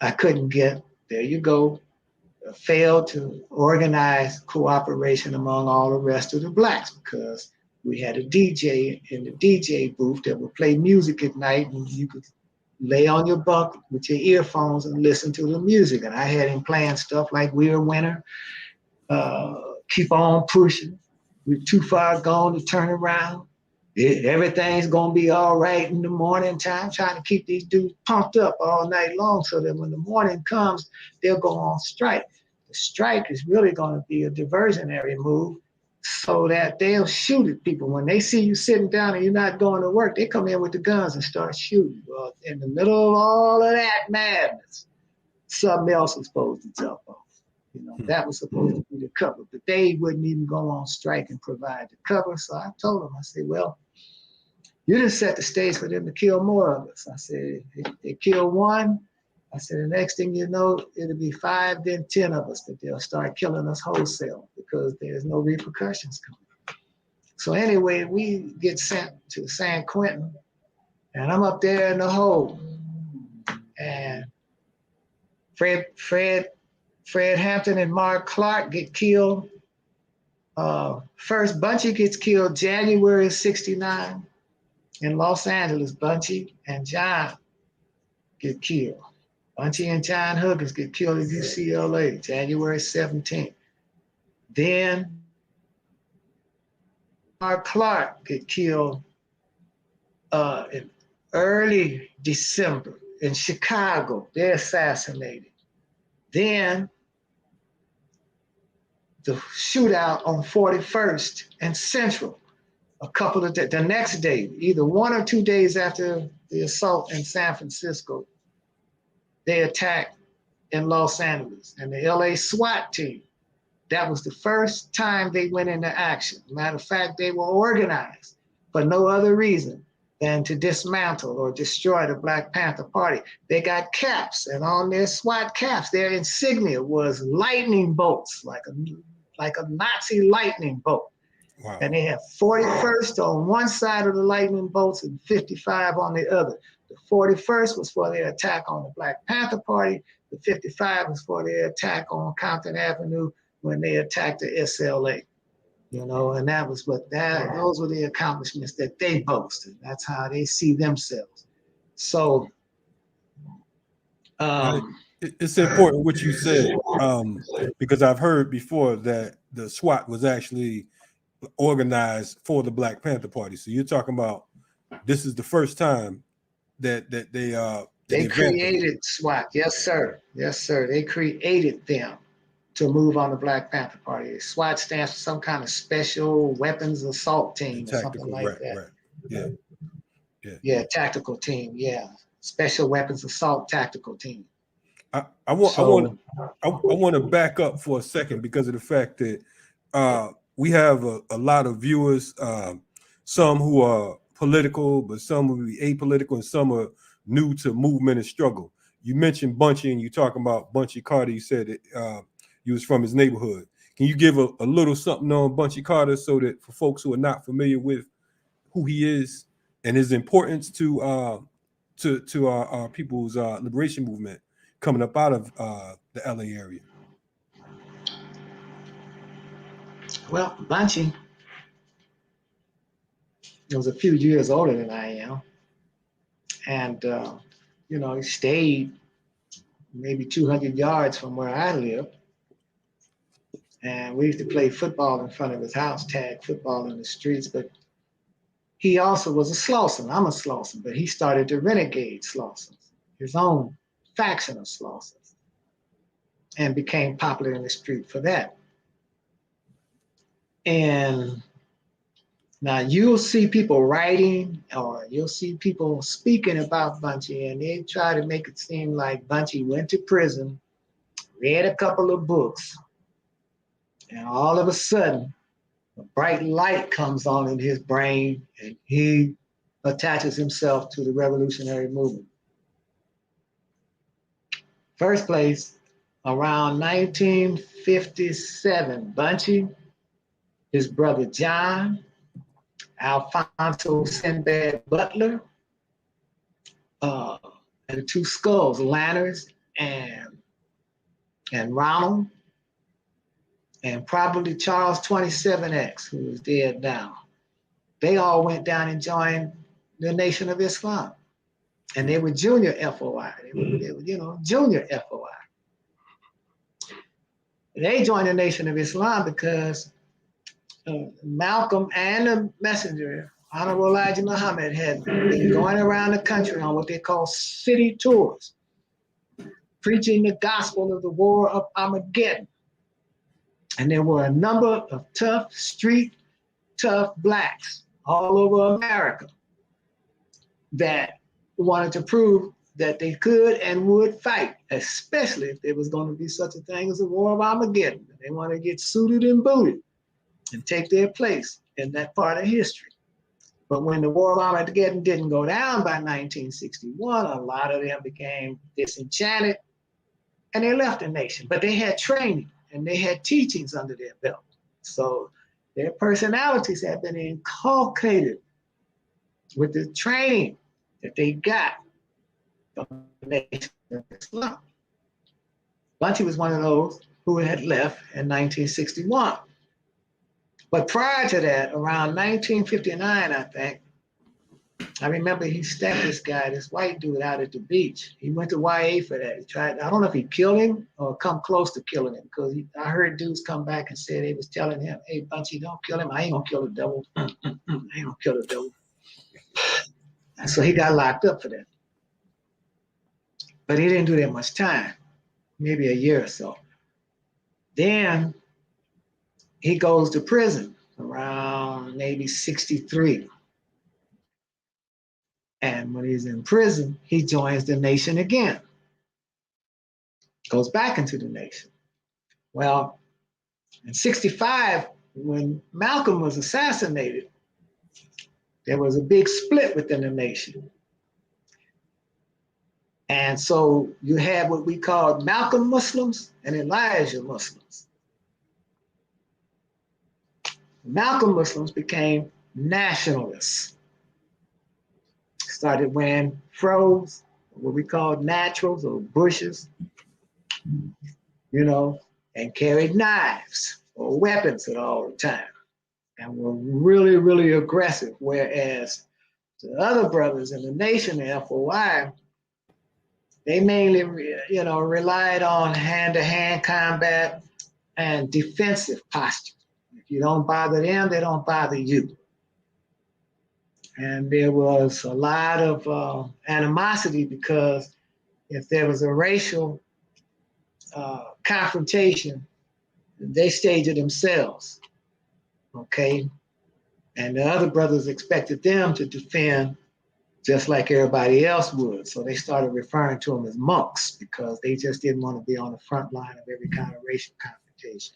Speaker 2: I couldn't get, there you go, failed to organize cooperation among all the rest of the blacks because we had a DJ in the DJ booth that would play music at night and you could lay on your bunk with your earphones and listen to the music. And I had him playing stuff like We're a Winner, Keep On Pushing, We're Too Far Gone to Turn Around. Everything's gonna be all right in the morning time, trying to keep these dudes pumped up all night long so that when the morning comes, they'll go on strike. The strike is really gonna be a diversionary move so that they'll shoot at people. When they see you sitting down and you're not going to work, they come in with the guns and start shooting. Well, in the middle of all of that madness, something else was supposed to jump off. You know, that was supposed to be the cover, but they wouldn't even go on strike and provide the cover. So I told them, I said, well, you didn't set the stage for them to kill more of us. I said, if they kill one, I said, the next thing you know, it'll be 5, then 10 of us that they'll start killing us wholesale because there's no repercussions coming. So anyway, we get sent to San Quentin, and I'm up there in the hole. And Fred Hampton and Mark Clark get killed. First, Bunchie gets killed January '69 in Los Angeles. Bunchie and John get killed. Bunchie and John Huggins get killed at UCLA January 17th. Then Mark Clark get killed in early December in Chicago. They're assassinated. Then the shootout on 41st and Central, a couple of days, the next day, either 1 or 2 days after the assault in San Francisco, they attacked in Los Angeles. And the LA SWAT team, that was the first time they went into action. Matter of fact, they were organized for no other reason than to dismantle or destroy the Black Panther Party. They got caps, and on their SWAT caps, their insignia was lightning bolts, like a Nazi lightning bolt. Wow. And they have 41st on one side of the lightning bolts and 55 on the other. The 41st was for their attack on the Black Panther Party. The 55 was for their attack on Compton Avenue when they attacked the SLA. You know, and that was those were the accomplishments that they boasted. That's how they see themselves. So
Speaker 1: it's important what you said, because I've heard before that the SWAT was actually organized for the Black Panther Party. So you're talking about this is the first time that
Speaker 2: they created SWAT. Yes, sir. Yes, sir. They created them to move on the Black Panther Party. SWAT stands for some kind of special weapons assault team or something like that.
Speaker 1: Right.
Speaker 2: Yeah, tactical team. Yeah, special weapons assault tactical team.
Speaker 1: I want to back up for a second because of the fact that we have a lot of viewers, some who are political, but some will be apolitical, and some are new to movement and struggle. You mentioned Bunchie, and you talking about Bunchy Carter. You said that he was from his neighborhood. Can you give a little something on Bunchy Carter so that for folks who are not familiar with who he is and his importance to our people's liberation movement coming up out of the LA area?
Speaker 2: Well, Bunchie was a few years older than I am. And, he stayed maybe 200 yards from where I lived. And we used to play football in front of his house, tag football in the streets. But he also was a Slauson. I'm a Slauson, but he started the renegade Slausons, his own faction of Slausons, and became popular in the street for that. And now you'll see people writing or you'll see people speaking about Bunchie, and they try to make it seem like Bunchie went to prison, read a couple of books, and all of a sudden, a bright light comes on in his brain and he attaches himself to the revolutionary movement. First place, around 1957, Bunchie, his brother John, Alfonso Sinbad Butler, and the two skulls, Lanners and Ronald, and probably Charles 27X, who is dead now. They all went down and joined the Nation of Islam. And they were junior FOI. They were, you know, junior FOI. They joined the Nation of Islam because Malcolm and the messenger, Honorable Elijah Muhammad, had been going around the country on what they call city tours, preaching the gospel of the war of Armageddon. And there were a number of tough blacks all over America that wanted to prove that they could and would fight, especially if there was going to be such a thing as a war of Armageddon. They wanted to get suited and booted and take their place in that part of history. But when the war of Armageddon didn't go down by 1961, a lot of them became disenchanted and they left the nation. But they had training and they had teachings under their belt. So their personalities had been inculcated with the training that they got from the Nation of Islam. Bunchie was one of those who had left in 1961. But prior to that, around 1959, I think, I remember he stepped this guy, this white dude, out at the beach. He went to YA for that. He tried, I don't know if he killed him or come close to killing him, because I heard dudes come back and say they was telling him, hey, Bunchie, don't kill him. I ain't gonna kill the devil. I ain't gonna kill the devil. And so he got locked up for that. But he didn't do that much time, maybe a year or so. Then he goes to prison around maybe 63. And when he's in prison, he joins the nation again, goes back into the nation. Well, in 65, when Malcolm was assassinated, there was a big split within the nation. And so you had what we called Malcolm Muslims and Elijah Muslims. Malcolm Muslims became nationalists. Started wearing fros, what we called naturals or bushes, you know, and carried knives or weapons at all the time, and were really, really aggressive. Whereas the other brothers in the nation, the FOI, they mainly, you know, relied on hand-to-hand combat and defensive posture. If you don't bother them, they don't bother you. And there was a lot of animosity, because if there was a racial confrontation, they staged it themselves, okay? And the other brothers expected them to defend just like everybody else would. So they started referring to them as monks, because they just didn't want to be on the front line of every kind of racial confrontation.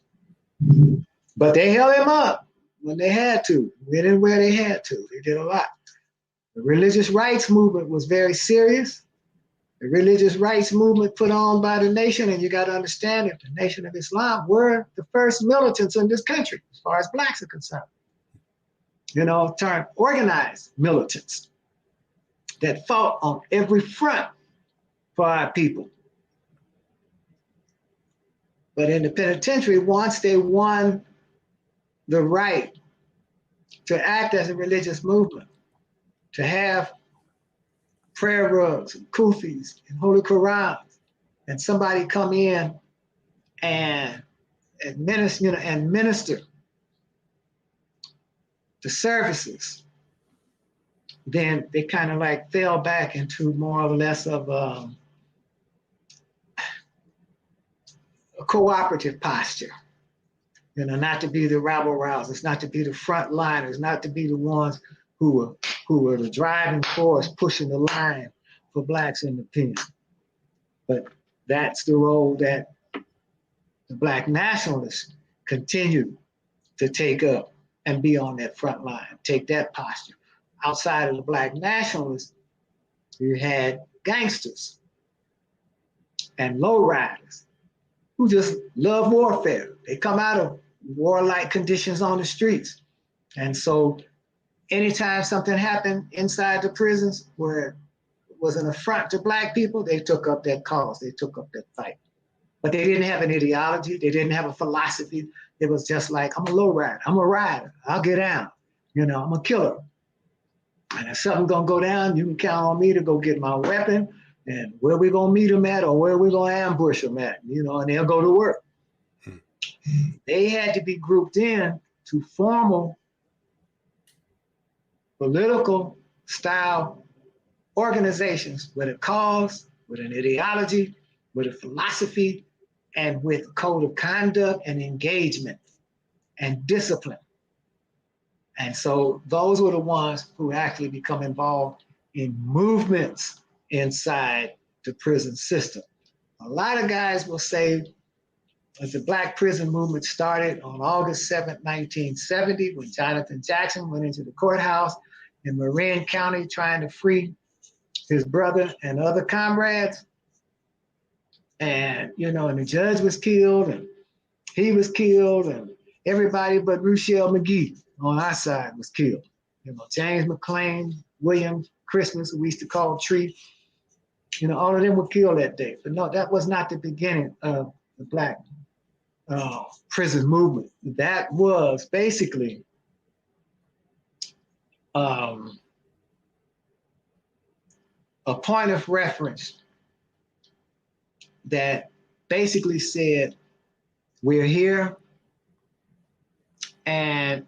Speaker 2: But they held him up when they had to, when and where they had to. They did a lot. The religious rights movement was very serious. The religious rights movement put on by the nation, and you got to understand that the Nation of Islam were the first militants in this country, as far as blacks are concerned. You know, turned organized militants that fought on every front for our people. But in the penitentiary, once they won the right to act as a religious movement, to have prayer rugs and kufis and holy Qurans, and somebody come in and administer the services, then they kind of like fell back into more or less of a cooperative posture. You know, not to be the rabble rousers, not to be the frontliners, not to be the ones who were the driving force pushing the line for blacks in the pen. But that's the role that the black nationalists continue to take up and be on that front line, take that posture. Outside of the black nationalists, you had gangsters and lowriders who just love warfare. They come out of warlike conditions on the streets. And so anytime something happened inside the prisons where it was an affront to black people, they took up that cause, they took up that fight. But they didn't have an ideology, they didn't have a philosophy. It was just like, I'm a lowrider, I'm a rider, I'll get out, you know, I'm a killer. And if something's gonna go down, you can count on me to go get my weapon and where we gonna meet them at or where we gonna ambush them at, and they'll go to work. They had to be grouped in to formal political style organizations with a cause, with an ideology, with a philosophy, and with a code of conduct and engagement and discipline. And so those were the ones who actually become involved in movements inside the prison system. A lot of guys will say that the Black prison movement started on August 7th, 1970, when Jonathan Jackson went into the courthouse in Marin County trying to free his brother and other comrades. And, and the judge was killed and he was killed and everybody but Ruchell McGee on our side was killed. James McClain, William Christmas, who we used to call Tree, all of them were killed that day. But no, that was not the beginning of the Black prison movement. That was basically a point of reference that basically said, we're here and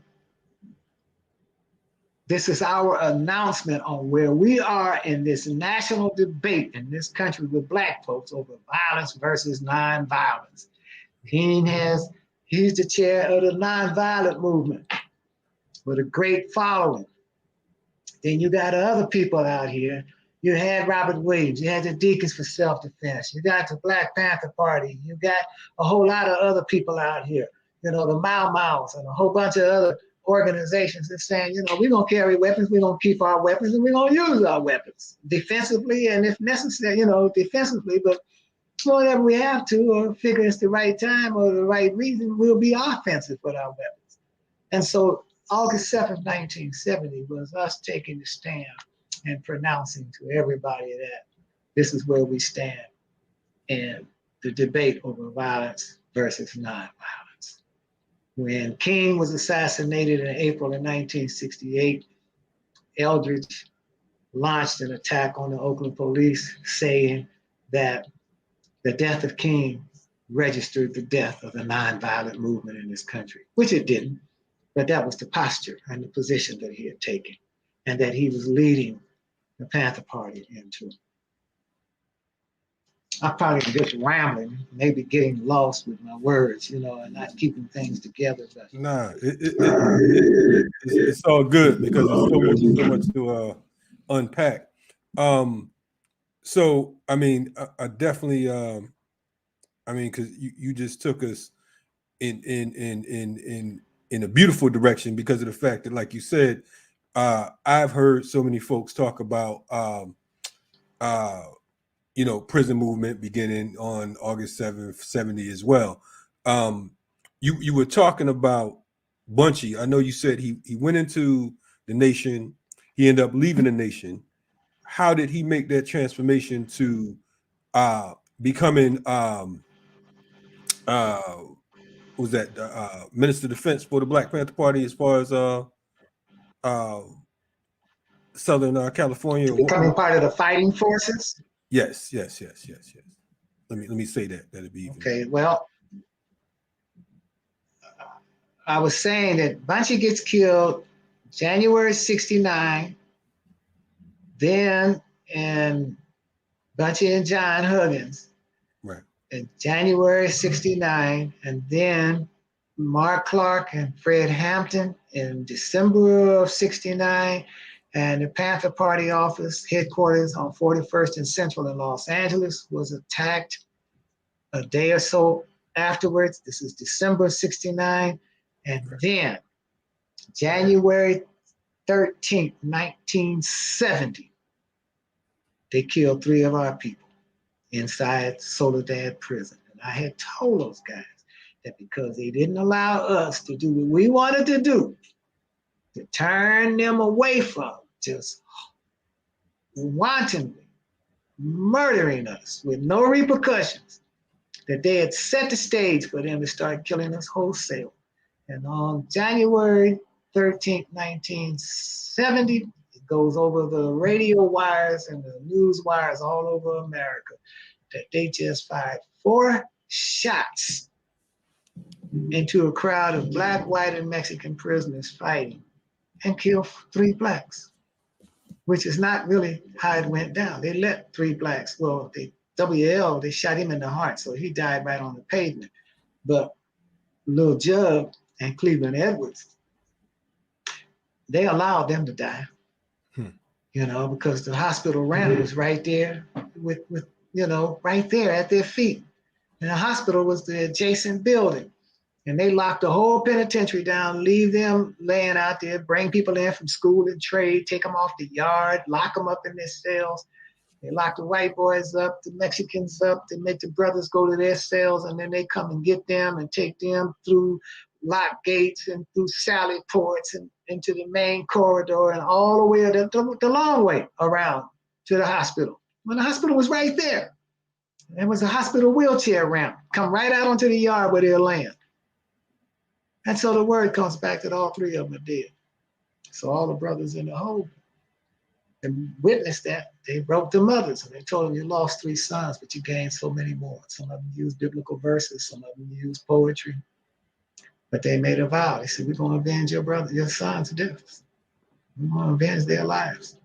Speaker 2: this is our announcement on where we are in this national debate in this country with Black folks over violence versus nonviolence. He's the chair of the nonviolent movement with a great following. Then you got other people out here. You had Robert Williams, you had the Deacons for Self-Defense, you got the Black Panther Party, you got a whole lot of other people out here, the Mau Mau's and a whole bunch of other organizations that's saying, we're gonna carry weapons, we're gonna keep our weapons, and we're gonna use our weapons defensively and if necessary, defensively, but whatever we have to, or figure it's the right time or the right reason, we'll be offensive with our weapons. And so August 7th, 1970 was us taking the stand and pronouncing to everybody that this is where we stand in the debate over violence versus nonviolence. When King was assassinated in April of 1968, Eldridge launched an attack on the Oakland police saying that the death of King registered the death of the nonviolent movement in this country, which it didn't, but that was the posture and the position that he had taken and that he was leading the Panther Party into. I'm probably just rambling, maybe getting lost with my words, and not keeping things together. But
Speaker 1: Nah, it's all good because there's so much to unpack. So I mean, I definitely, because you just took us in a beautiful direction because of the fact that, like you said, I've heard so many folks talk about prison movement beginning on August 7th, 70 as well. You were talking about Bunchie. I know you said he went into the nation, he ended up leaving the nation. How did he make that transformation to becoming was that Minister of Defense for the Black Panther Party as far as Southern California?
Speaker 2: becoming part of the fighting forces?
Speaker 1: Yes. Let me say that. That'd be even.
Speaker 2: Okay, well, I was saying that Bunchie gets killed January 69, then in Bunchie and John Huggins,
Speaker 1: right,
Speaker 2: in January 69, and then Mark Clark and Fred Hampton in December of 69, and the Panther Party office headquarters on 41st and Central in Los Angeles was attacked a day or so afterwards. This is December 69. And then January 13th, 1970, they killed 3 of our people inside Soledad prison. And I had told those guys that because they didn't allow us to do what we wanted to do, to turn them away from just wantonly murdering us with no repercussions, that they had set the stage for them to start killing us wholesale. And on January 13th, 1970, goes over the radio wires and the news wires all over America that they just fired 4 shots into a crowd of black, white, and Mexican prisoners fighting and killed 3 blacks, which is not really how it went down. They let 3 blacks, well, WL, they shot him in the heart, so he died right on the pavement. But Lil Jug and Cleveland Edwards, they allowed them to die, you know, because the hospital ramp was right there with you know, right there at their feet. And the hospital was the adjacent building. And they locked the whole penitentiary down, leave them laying out there, bring people in from school and trade, take them off the yard, lock them up in their cells. They lock the white boys up, the Mexicans up, they make the brothers go to their cells, and then they come and get them and take them through lock gates and through sally ports and into the main corridor and all the way the long way around to the hospital. When the hospital was right there. There was a hospital wheelchair ramp. Come right out onto the yard where they're laying. And so the word comes back that all 3 of them are dead. So all the brothers in the hole and witnessed that. They wrote the mothers and they told them, you lost 3 sons, but you gained so many more. Some of them used biblical verses, some of them used poetry. But they made a vow. They said, we're going to avenge your sons' deaths. We're going to avenge their lives.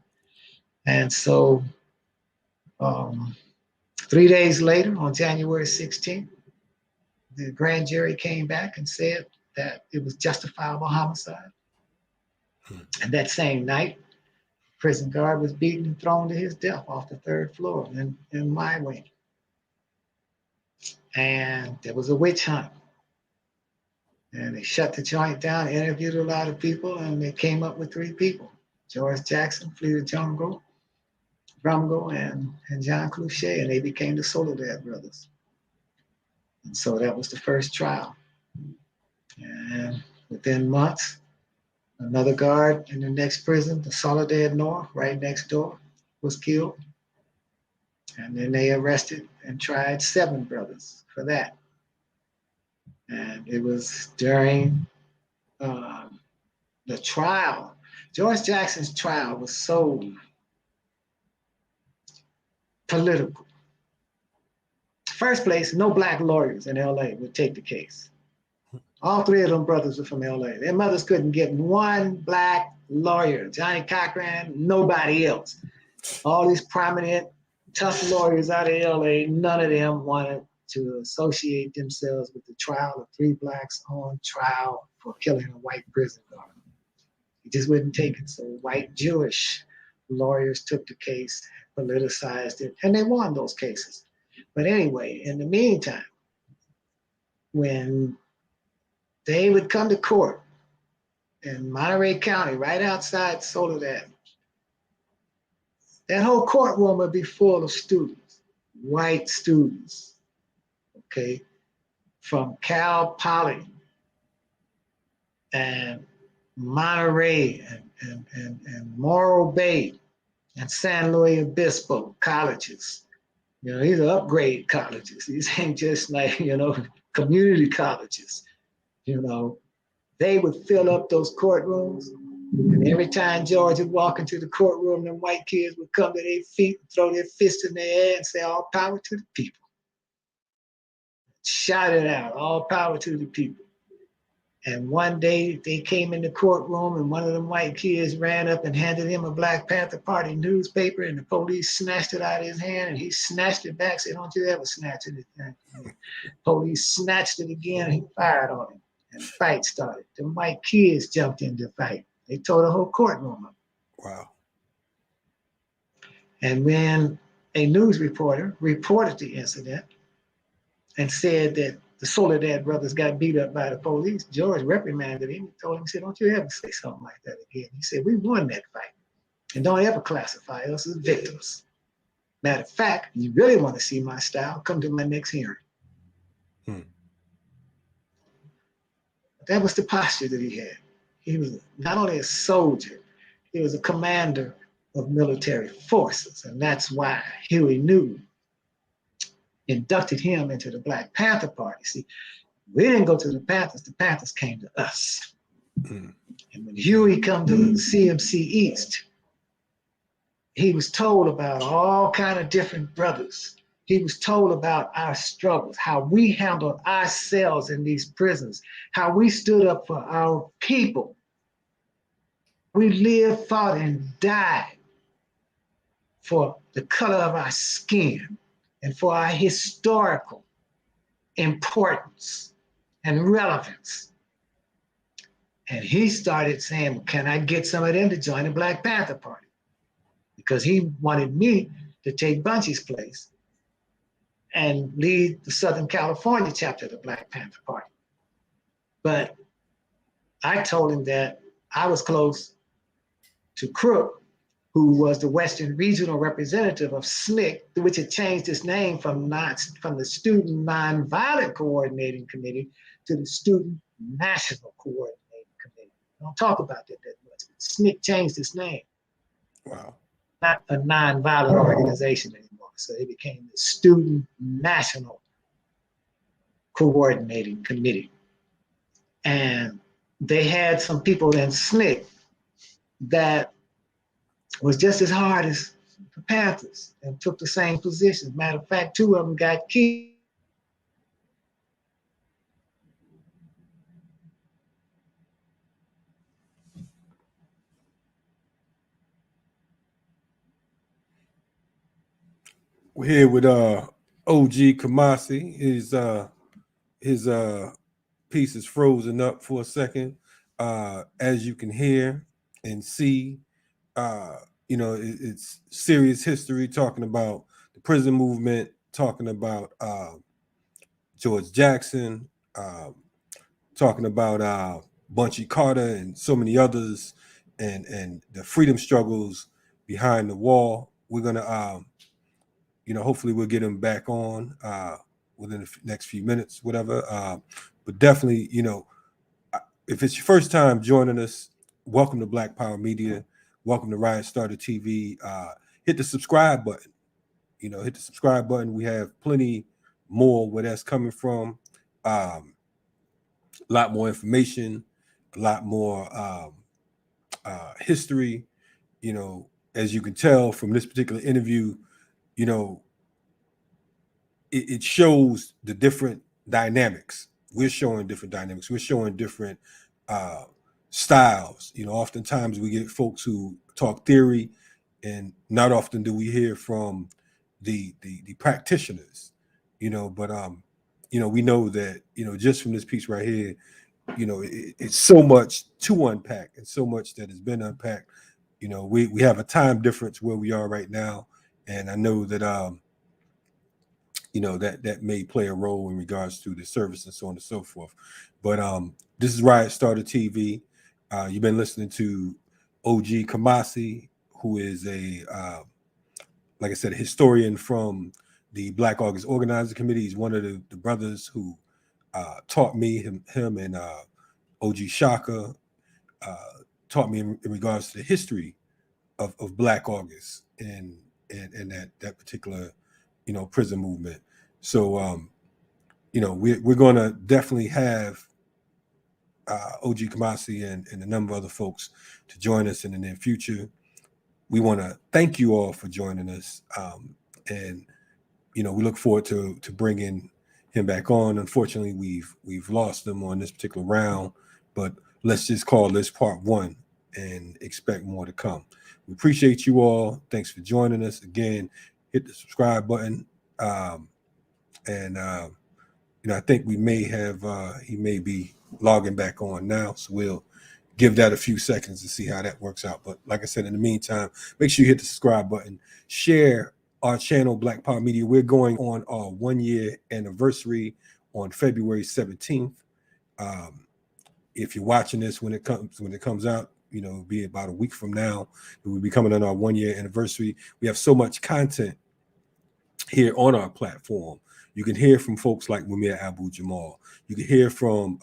Speaker 2: And so 3 days later, on January 16th, the grand jury came back and said that it was justifiable homicide. And that same night, prison guard was beaten and thrown to his death off the 3rd floor in my wing. And there was a witch hunt. And they shut the joint down, interviewed a lot of people, and they came up with 3 people. George Jackson, Fleeta Jungle, Brumgo, and John Cloutier, and they became the Soledad brothers. And so that was the first trial. And within months, another guard in the next prison, the Soledad North, right next door, was killed. And then they arrested and tried 7 brothers for that. And it was during the trial. George Jackson's trial was so political. First place, no black lawyers in LA would take the case. All 3 of them brothers were from LA. Their mothers couldn't get 1 black lawyer. Johnny Cochran, nobody else. All these prominent, tough lawyers out of LA, none of them wanted to associate themselves with the trial of 3 blacks on trial for killing a white prison guard. It just wouldn't take it. So white Jewish lawyers took the case, politicized it, and they won those cases. But anyway, in the meantime, when they would come to court in Monterey County, right outside Soledad, that whole courtroom would be full of students, white students, okay, from Cal Poly and Monterey and Morro Bay and San Luis Obispo colleges. You know, these are upgrade colleges. These ain't just like, you know, community colleges. You know, they would fill up those courtrooms. And every time George would walk into the courtroom, them white kids would come to their feet and throw their fists in their air and say, all power to the people. Shout it out, all power to the people. And one day they came in the courtroom and one of them white kids ran up and handed him a Black Panther Party newspaper, and the police snatched it out of his hand and he snatched it back, said, don't you ever snatch anything. Police snatched it again and he fired on him. And the fight started. The white kids jumped in the fight. They tore the whole courtroom up.
Speaker 1: Wow.
Speaker 2: And when a news reporter reported the incident and said that the Soledad brothers got beat up by the police, George reprimanded him and told him, he said, don't you ever say something like that again. He said, we won that fight. And don't ever classify us as victims. Matter of fact, you really want to see my style, come to my next hearing. That was the posture that he had. He was not only a soldier, he was a commander of military forces. And that's why Huey Newton inducted him into the Black Panther Party. See, we didn't go to the Panthers came to us. And when Huey come to CMC East, he was told about all kind of different brothers. He was told about our struggles, how we handled ourselves in these prisons, how we stood up for our people. We lived, fought, and died for the color of our skin and for our historical importance and relevance. And he started saying, well, can I get some of them to join the Black Panther Party? Because he wanted me to take Bunchie's place and lead the Southern California chapter of the Black Panther Party. But I told him that I was close to Crook, who was the Western Regional Representative of SNCC, which had changed its name from the Student Nonviolent Coordinating Committee to the Student National Coordinating Committee. I don't talk about that much, but SNCC changed its name.
Speaker 1: Wow.
Speaker 2: Not a nonviolent organization anymore. So it became the Student National Coordinating Committee. And they had some people in SNCC that was just as hard as the Panthers and took the same positions. Matter of fact, 2 of them got killed.
Speaker 1: We're here with OG Kumasi. His piece is frozen up for a second. As you can hear and see, it's serious history, talking about the prison movement, talking about George Jackson, talking about Bunchy Carter and so many others, and the freedom struggles behind the wall. We're gonna hopefully we'll get him back on within the next few minutes, whatever. But definitely, if it's your first time joining us, welcome to Black Power Media. Welcome to Riot Starter TV. Hit the subscribe button. Hit the subscribe button. We have plenty more where that's coming from. A lot more information, a lot more history. As you can tell from this particular interview, it shows the different dynamics. We're showing different dynamics. We're showing different styles. Oftentimes we get folks who talk theory, and not often do we hear from the practitioners. But we know that just from this piece right here, it's so much to unpack and so much that has been unpacked. We have a time difference where we are right now, and I know that that may play a role in regards to the service and so on and so forth. But this is Riot Starter TV. You've been listening to OG Kumasi, who is like I said, a historian from the Black August Organizing Committee. He's one of the brothers who taught me, him and OG Shaka, taught me in regards to the history of Black August and that particular prison movement. So we're going to definitely have OG Kumasi and a number of other folks to join us in the near future. We want to thank you all for joining us, and we look forward to bringing him back on. Unfortunately, we've lost him on this particular round, but let's just call this part 1 and expect more to come. We appreciate you all. Thanks for joining us again. Hit the subscribe button. And I think we may have he may be logging back on now, so we'll give that a few seconds to see how that works out. But like I said, in the meantime, make sure you hit the subscribe button, share our channel, Black Power Media. We're going on our 1-year anniversary on February 17th. If you're watching this when it comes out, it'll be about a week from now. We'll be coming on our 1-year anniversary. We have so much content here on our platform. You can hear from folks like Mumia Abu-Jamal. You can hear from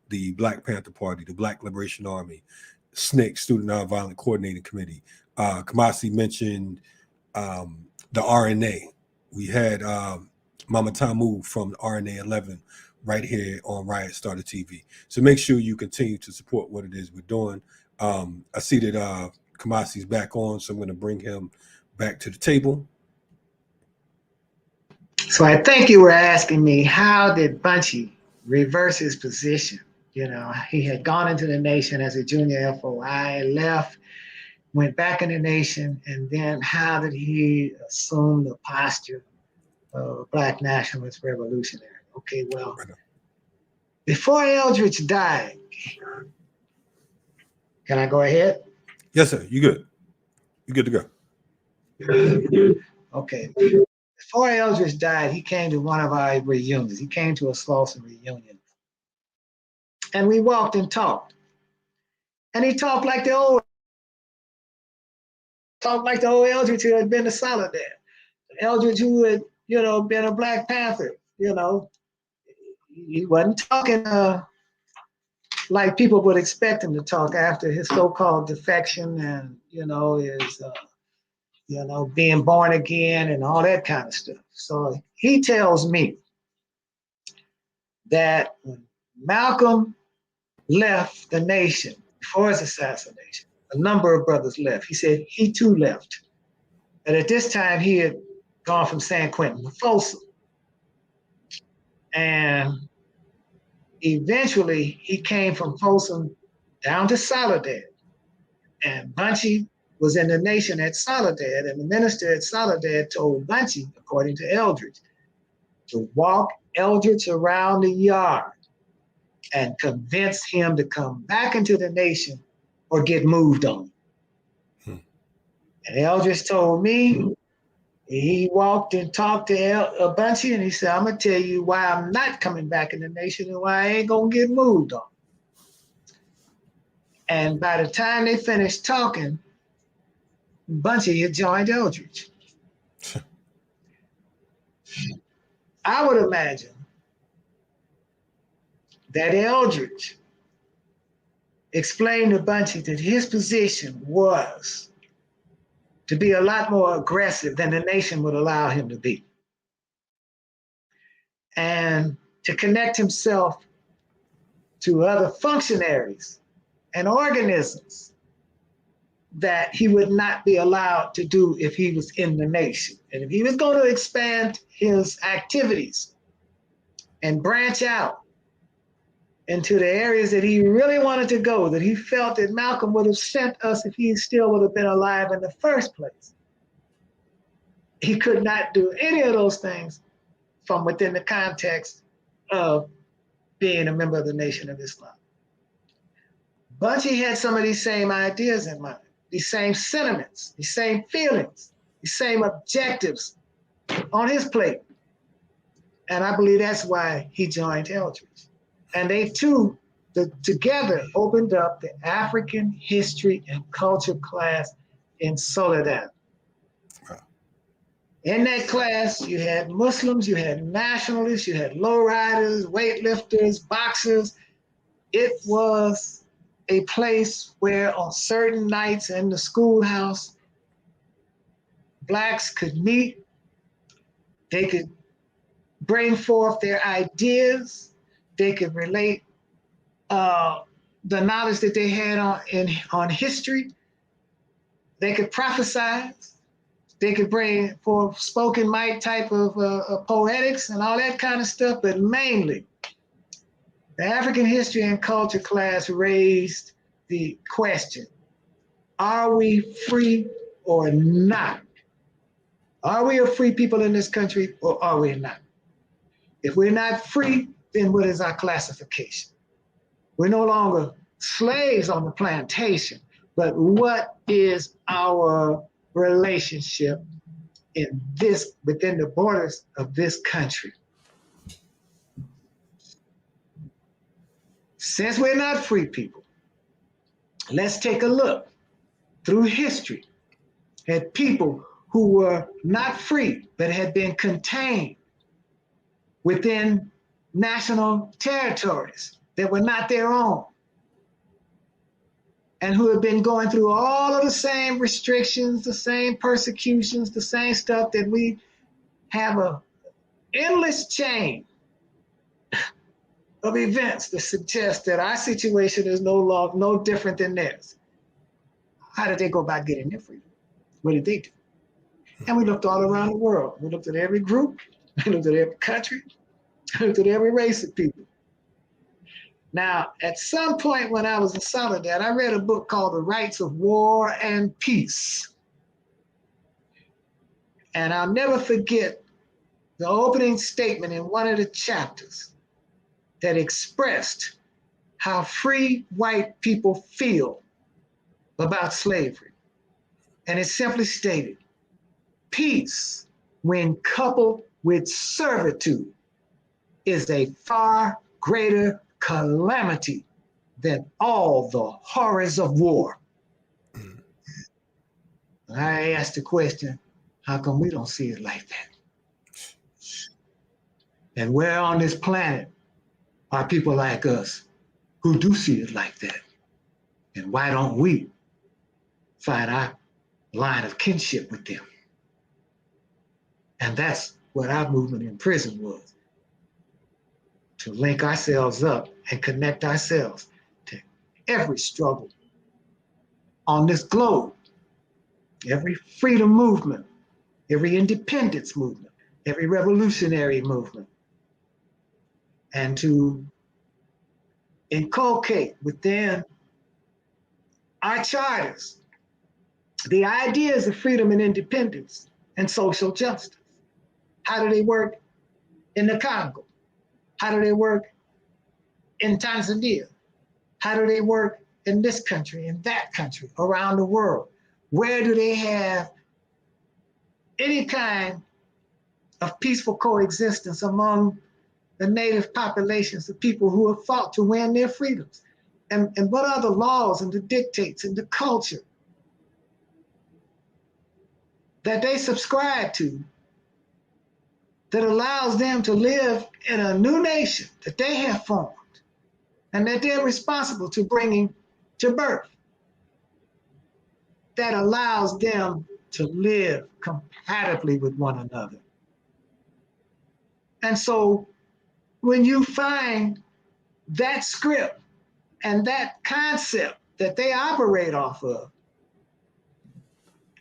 Speaker 1: the Black Panther Party, the Black Liberation Army, SNCC, Student Nonviolent Coordinating Committee. Kumasi mentioned the RNA. We had Mama Tamu from the RNA 11 right here on Riot Starter TV. So make sure you continue to support what it is we're doing. I see that Kumasi's back on, so I'm going to bring him back to the table.
Speaker 2: So I think you were asking me, how did Bunchie reverse his position? You know, he had gone into the nation as a junior FOI, left, went back in the nation, and then how did he assume the posture of a Black nationalist revolutionary? Okay, well, before Eldridge died, can I go ahead?
Speaker 1: Yes, sir. You good. You good to
Speaker 2: go. Okay. Before Eldridge died, he came to one of our reunions. He came to a Slauson reunion. And we walked and talked. And he talked like the old Eldridge who had been to Solidar. Eldridge who had, you know, been a Black Panther, you know. He wasn't talking like people would expect him to talk after his so-called defection and, you know, his, you know, being born again and all that kind of stuff. So he tells me that when Malcolm left the nation before his assassination, a number of brothers left. He said he too left. And at this time, he had gone from San Quentin to Folsom. And eventually, he came from Folsom down to Soledad. And Bunchie was in the nation at Soledad, and the minister at Soledad told Bunchie, according to Eldridge, to walk Eldridge around the yard and convince him to come back into the nation or get moved on. And Eldridge told me, he walked and talked to Bunchie, and he said, I'm going to tell you why I'm not coming back in the nation and why I ain't going to get moved on. And by the time they finished talking, Bunchie had joined Eldridge. I would imagine that Eldridge explained to Bunchie that his position was to be a lot more aggressive than the nation would allow him to be. And to connect himself to other functionaries and organisms that he would not be allowed to do if he was in the nation. And if he was going to expand his activities and branch out into the areas that he really wanted to go, that he felt that Malcolm would have sent us if he still would have been alive in the first place, he could not do any of those things from within the context of being a member of the Nation of Islam. Bunchie had some of these same ideas in mind, these same sentiments, these same feelings, these same objectives on his plate. And I believe that's why he joined Eldridge. And they two together opened up the African History and Culture class in Soledad. In that class, you had Muslims, you had nationalists, you had lowriders, weightlifters, boxers. It was a place where on certain nights in the schoolhouse, Blacks could meet, they could bring forth their ideas, they could relate the knowledge that they had on history, they could prophesy, they could bring forth spoken mic type of poetics and all that kind of stuff, but mainly the African History and Culture class raised the question, are we free or not? Are we a free people in this country or are we not? If we're not free, then what is our classification? We're no longer slaves on the plantation, but what is our relationship within the borders of this country? Since we're not free people, let's take a look through history at people who were not free, but had been contained within national territories that were not their own, and who have been going through all of the same restrictions, the same persecutions, the same stuff that we have an endless chain of events that suggest that our situation is no different than theirs. How did they go about getting their freedom? What did they do? And we looked all around the world. We looked at every group, we looked at every country, we looked at every race of people. Now, at some point when I was in Soledad, I read a book called The Rights of War and Peace. And I'll never forget the opening statement in one of the chapters that expressed how free white people feel about slavery. And it simply stated, peace, when coupled with servitude, is a far greater calamity than all the horrors of war. I asked the question, how come we don't see it like that? And where on this planet are people like us who do see it like that? And why don't we find our line of kinship with them? And that's what our movement in prison was, to link ourselves up and connect ourselves to every struggle on this globe, every freedom movement, every independence movement, every revolutionary movement, and to inculcate within our charters the ideas of freedom and independence and social justice. How do they work in the Congo? How do they work in Tanzania? How do they work in this country, in that country, around the world? Where do they have any kind of peaceful coexistence among the native populations of people who have fought to win their freedoms? And what are the laws and the dictates and the culture that they subscribe to that allows them to live in a new nation that they have formed and that they're responsible to bringing to birth, that allows them to live compatibly with one another? And so when you find that script and that concept that they operate off of,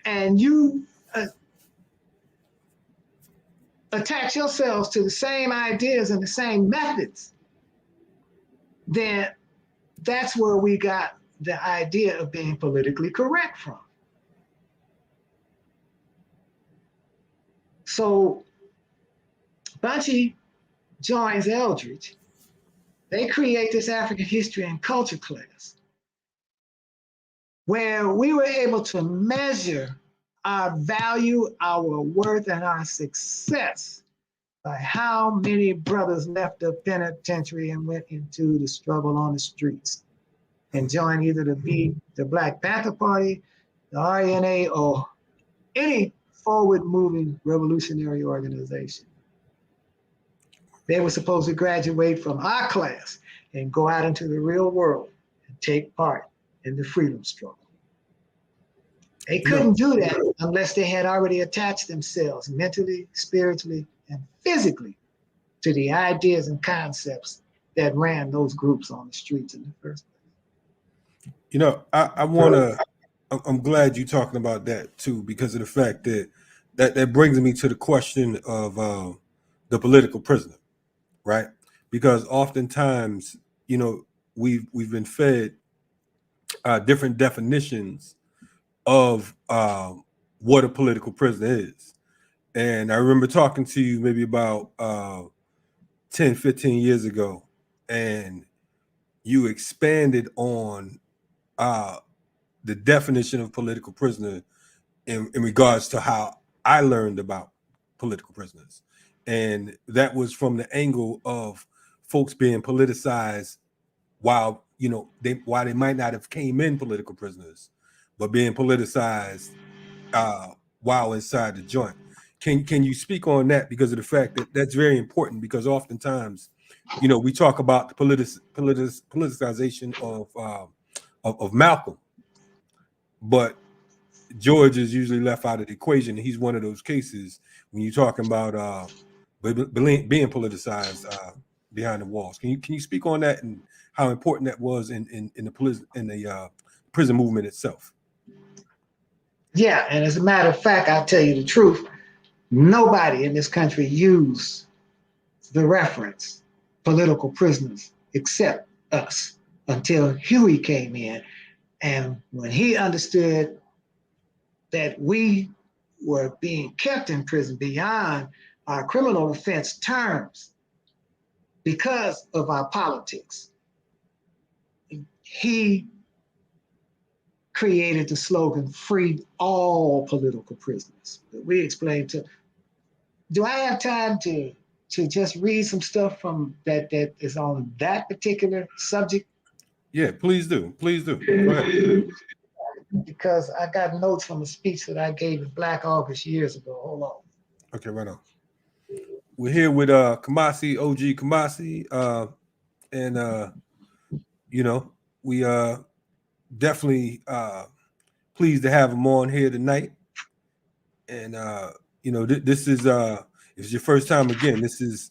Speaker 2: and you attach yourselves to the same ideas and the same methods, then that's where we got the idea of being politically correct from. So Bunchie joins Eldridge. They create this African history and culture class where we were able to measure our value, our worth, and our success by how many brothers left the penitentiary and went into the struggle on the streets and joined either the Black Panther Party, the RNA, or any forward-moving revolutionary organization. They were supposed to graduate from our class and go out into the real world and take part in the freedom struggle. They couldn't do that unless they had already attached themselves mentally, spiritually, and physically to the ideas and concepts that ran those groups on the streets in the first place.
Speaker 1: You know, I'm glad you're talking about that too, because of the fact that brings me to the question of the political prisoner, right? Because oftentimes, you know, we've been fed different definitions of what a political prisoner is. And I remember talking to you maybe about 10, 15 years ago, and you expanded on the definition of political prisoner in regards to how I learned about political prisoners. And that was from the angle of folks being politicized while, you know, while they might not have came in political prisoners, but being politicized while inside the joint. Can you speak on that, because of the fact that that's very important, because oftentimes, you know, we talk about the politicization of Malcolm, but George is usually left out of the equation. He's one of those cases when you're talking about being politicized behind the walls. Can you speak on that and how important that was in the prison movement itself?
Speaker 2: Yeah, and as a matter of fact, I'll tell you the truth. Nobody in this country used the reference political prisoners except us until Huey came in. And when he understood that we were being kept in prison beyond our criminal offense terms because of our politics, he created the slogan, free all political prisoners. We explained to, do I have time to just read some stuff from that is on that particular subject?
Speaker 1: Yeah, please do. Please do. Go ahead.
Speaker 2: Because I got notes from a speech that I gave in Black August years ago. Hold on.
Speaker 1: Okay, right on. We're here with Kumasi, OG Kumasi, and you know, we definitely pleased to have him on here tonight. And you know, this is if it's your first time again, this is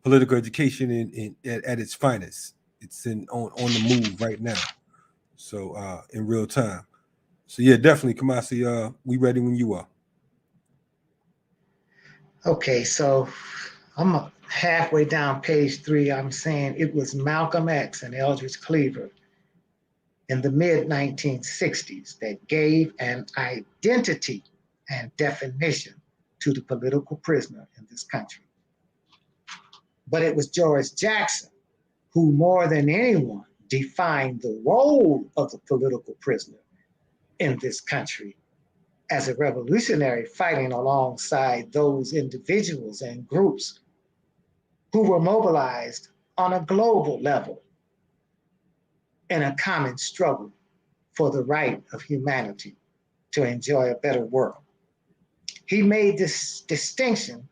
Speaker 1: political education at its finest. It's on the move right now. So in real time. So yeah, definitely Kumasi, we ready when you are.
Speaker 2: Okay, so I'm halfway down page 3. I'm saying it was Malcolm X and Eldridge Cleaver in the mid 1960s that gave an identity and definition to the political prisoner in this country. But it was George Jackson who, more than anyone, defined the role of the political prisoner in this country as a revolutionary fighting alongside those individuals and groups who were mobilized on a global level in a common struggle for the right of humanity to enjoy a better world. He made this distinction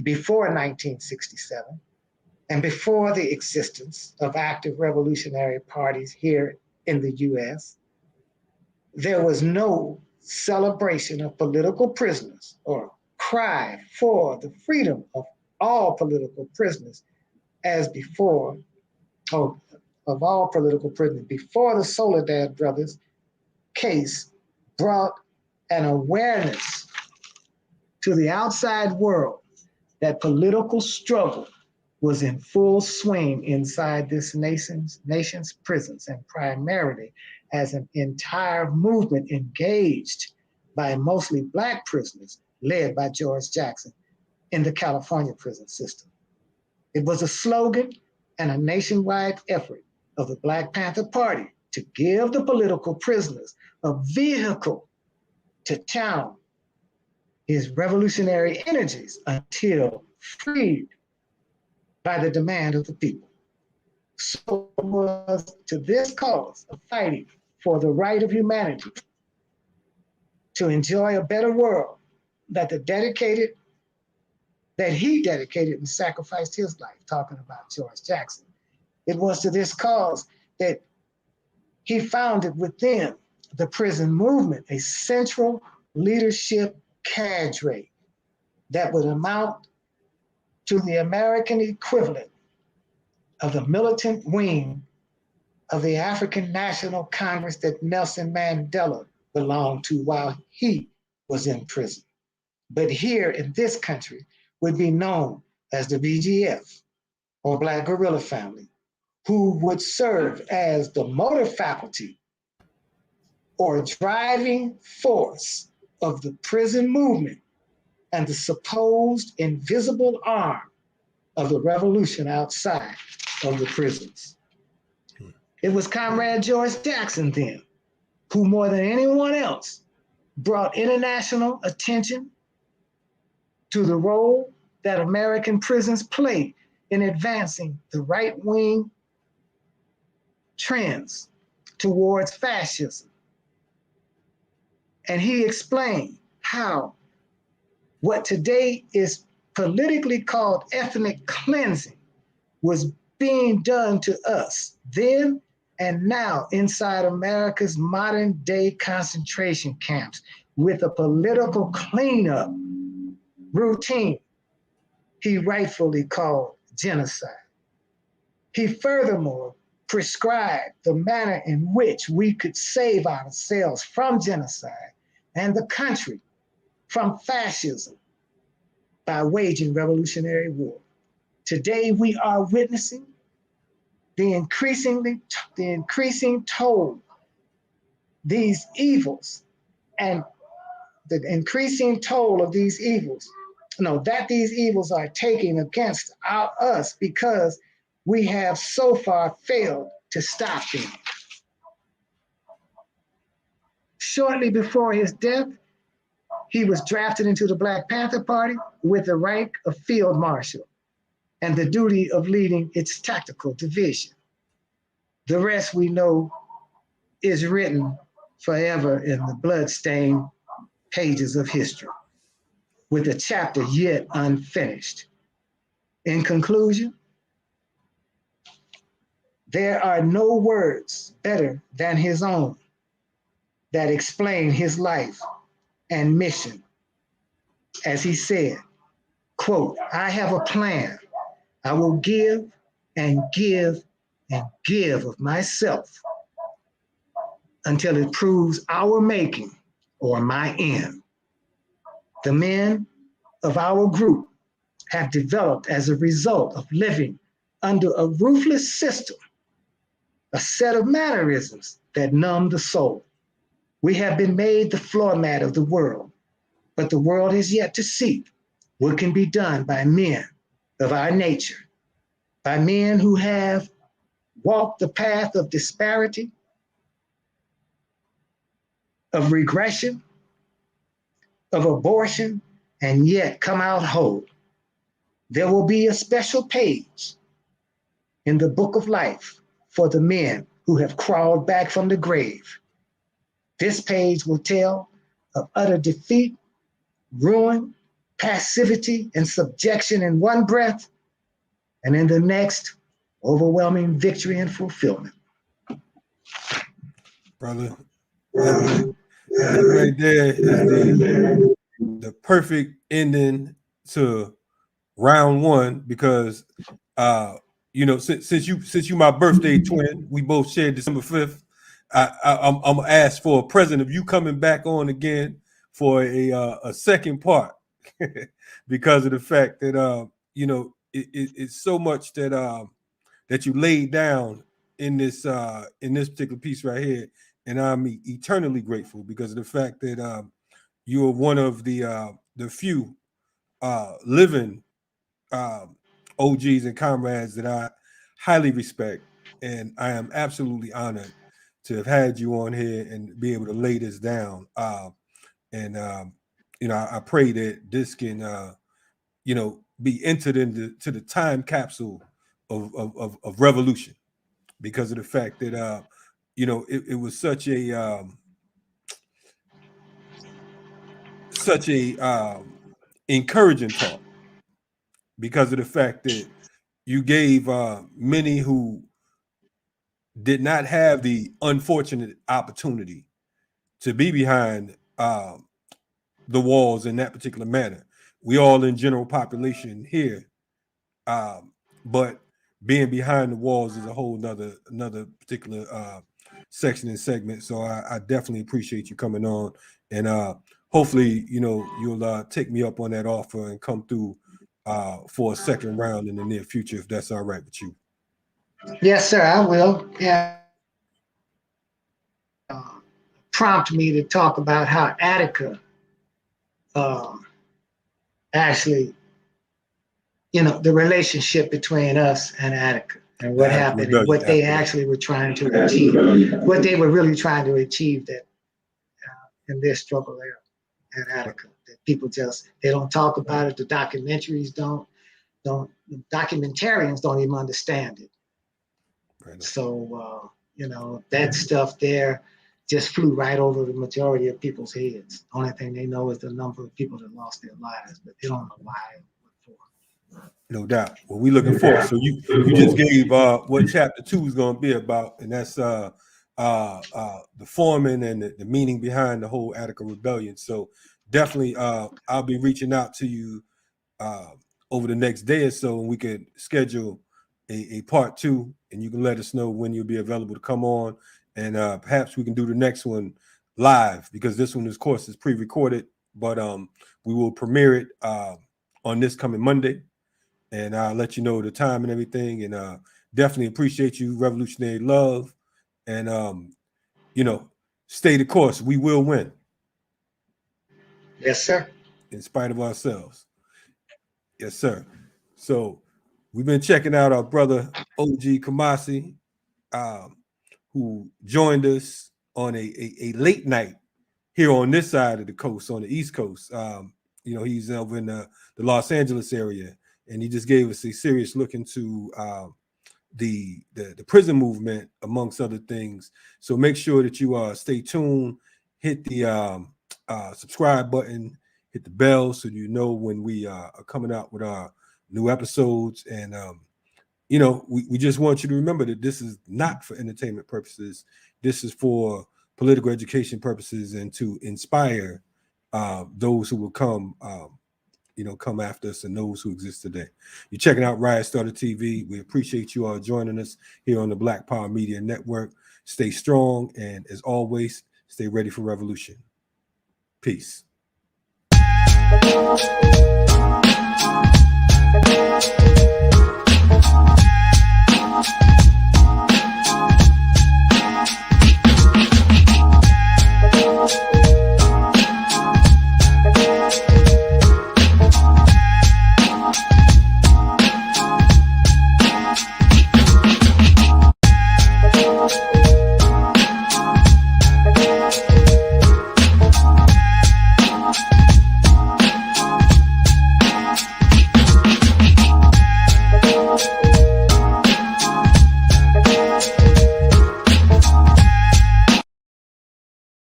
Speaker 2: before 1967 and before the existence of active revolutionary parties here in the US. There was no celebration of political prisoners or cry for the freedom of all political prisoners as before, or of all political prisoners, before the Soledad brothers case brought an awareness to the outside world that political struggle was in full swing inside this nation's prisons, and primarily as an entire movement engaged by mostly Black prisoners led by George Jackson in the California prison system. It was a slogan and a nationwide effort of the Black Panther Party to give the political prisoners a vehicle to channel his revolutionary energies until freed by the demand of the people. So it was to this cause of fighting for the right of humanity to enjoy a better world that he dedicated and sacrificed his life, talking about George Jackson. It was to this cause that he founded within the prison movement a central leadership cadre that would amount to the American equivalent of the militant wing of the African National Congress that Nelson Mandela belonged to while he was in prison. But here in this country would be known as the BGF, or Black Guerrilla Family, who would serve as the motor faculty or driving force of the prison movement and the supposed invisible arm of the revolution outside of the prisons. It was Comrade George Jackson then, who more than anyone else brought international attention to the role that American prisons play in advancing the right-wing trends towards fascism. And he explained how what today is politically called ethnic cleansing was being done to us then and now inside America's modern day concentration camps with a political cleanup routine he rightfully called genocide. He furthermore prescribed the manner in which we could save ourselves from genocide and the country from fascism by waging revolutionary war. Today, we are witnessing the increasing toll these evils and the increasing toll of these evils, that these evils are taking against us because we have so far failed to stop them. Shortly before his death, he was drafted into the Black Panther Party with the rank of Field Marshal and the duty of leading its tactical division. The rest we know is written forever in the bloodstained pages of history, with a chapter yet unfinished. In conclusion, there are no words better than his own that explain his life and mission. As he said, quote, "I have a plan. I will give and give and give of myself until it proves our making or my end." The men of our group have developed as a result of living under a ruthless system, a set of mannerisms that numb the soul. We have been made the floor mat of the world, but the world has yet to see what can be done by men of our nature, by men who have walked the path of disparity, of regression, of abortion, and yet come out whole. There will be a special page in the book of life for the men who have crawled back from the grave. This page will tell of utter defeat, ruin, passivity, and subjection in one breath, and in the next, overwhelming victory and fulfillment.
Speaker 1: Brother, that right there is the perfect ending to round one, because since you my birthday twin, we both share December 5th. I'm gonna ask for a present of you coming back on again for a second part because of the fact that it's so much that that you laid down in this particular piece right here, and I'm eternally grateful because of the fact that you are one of the few living OGs and comrades that I highly respect, and I am absolutely honored to have had you on here and be able to lay this down. I pray that this can be entered into the time capsule of revolution, because of the fact that it was such a encouraging talk, because of the fact that you gave many who did not have the unfortunate opportunity to be behind the walls in that particular manner. We all in general population here, but being behind the walls is a whole another particular section and segment. So I definitely appreciate you coming on, and hopefully you'll take me up on that offer and come through for a second round in the near future, if that's all right with you.
Speaker 2: Yes, sir, I will. Yeah. Prompt me to talk about how Attica actually, the relationship between us and Attica and what happened and what they actually were trying to achieve, what they were really trying to achieve that in their struggle there at Attica. That people they don't talk about it. The documentaries don't. The documentarians don't even understand it. Right. So that stuff there just flew right over the majority of people's heads. Only thing they know is the number of people that lost their lives, but they don't know why.
Speaker 1: No doubt. Well, we looking forward. So you just gave what chapter 2 is going to be about, and that's the forming and the meaning behind the whole Attica Rebellion. So definitely, I'll be reaching out to you over the next day or so, and we could schedule a part 2, and you can let us know when you'll be available to come on, and perhaps we can do the next one live, because this one, of course, is pre-recorded, but we will premiere it on this coming Monday, and I'll let you know the time and everything. And definitely appreciate you, Revolutionary Love, and stay the course. We will win.
Speaker 2: Yes, sir.
Speaker 1: In spite of ourselves. Yes, sir. So we've been checking out our brother OG Kumasi, who joined us on a late night here on this side of the coast, on the East Coast. He's over in the Los Angeles area, and he just gave us a serious look into the prison movement, amongst other things. So make sure that you stay tuned, hit the subscribe button, hit the bell so you know when we are coming out with our new episodes. And we just want you to remember that this is not for entertainment purposes. This is for political education purposes and to inspire those who will come after us and those who exist today. You're checking out Riot Starter TV. We appreciate you all joining us here on the Black Power Media Network. Stay strong, and as always, stay ready for revolution. Peace.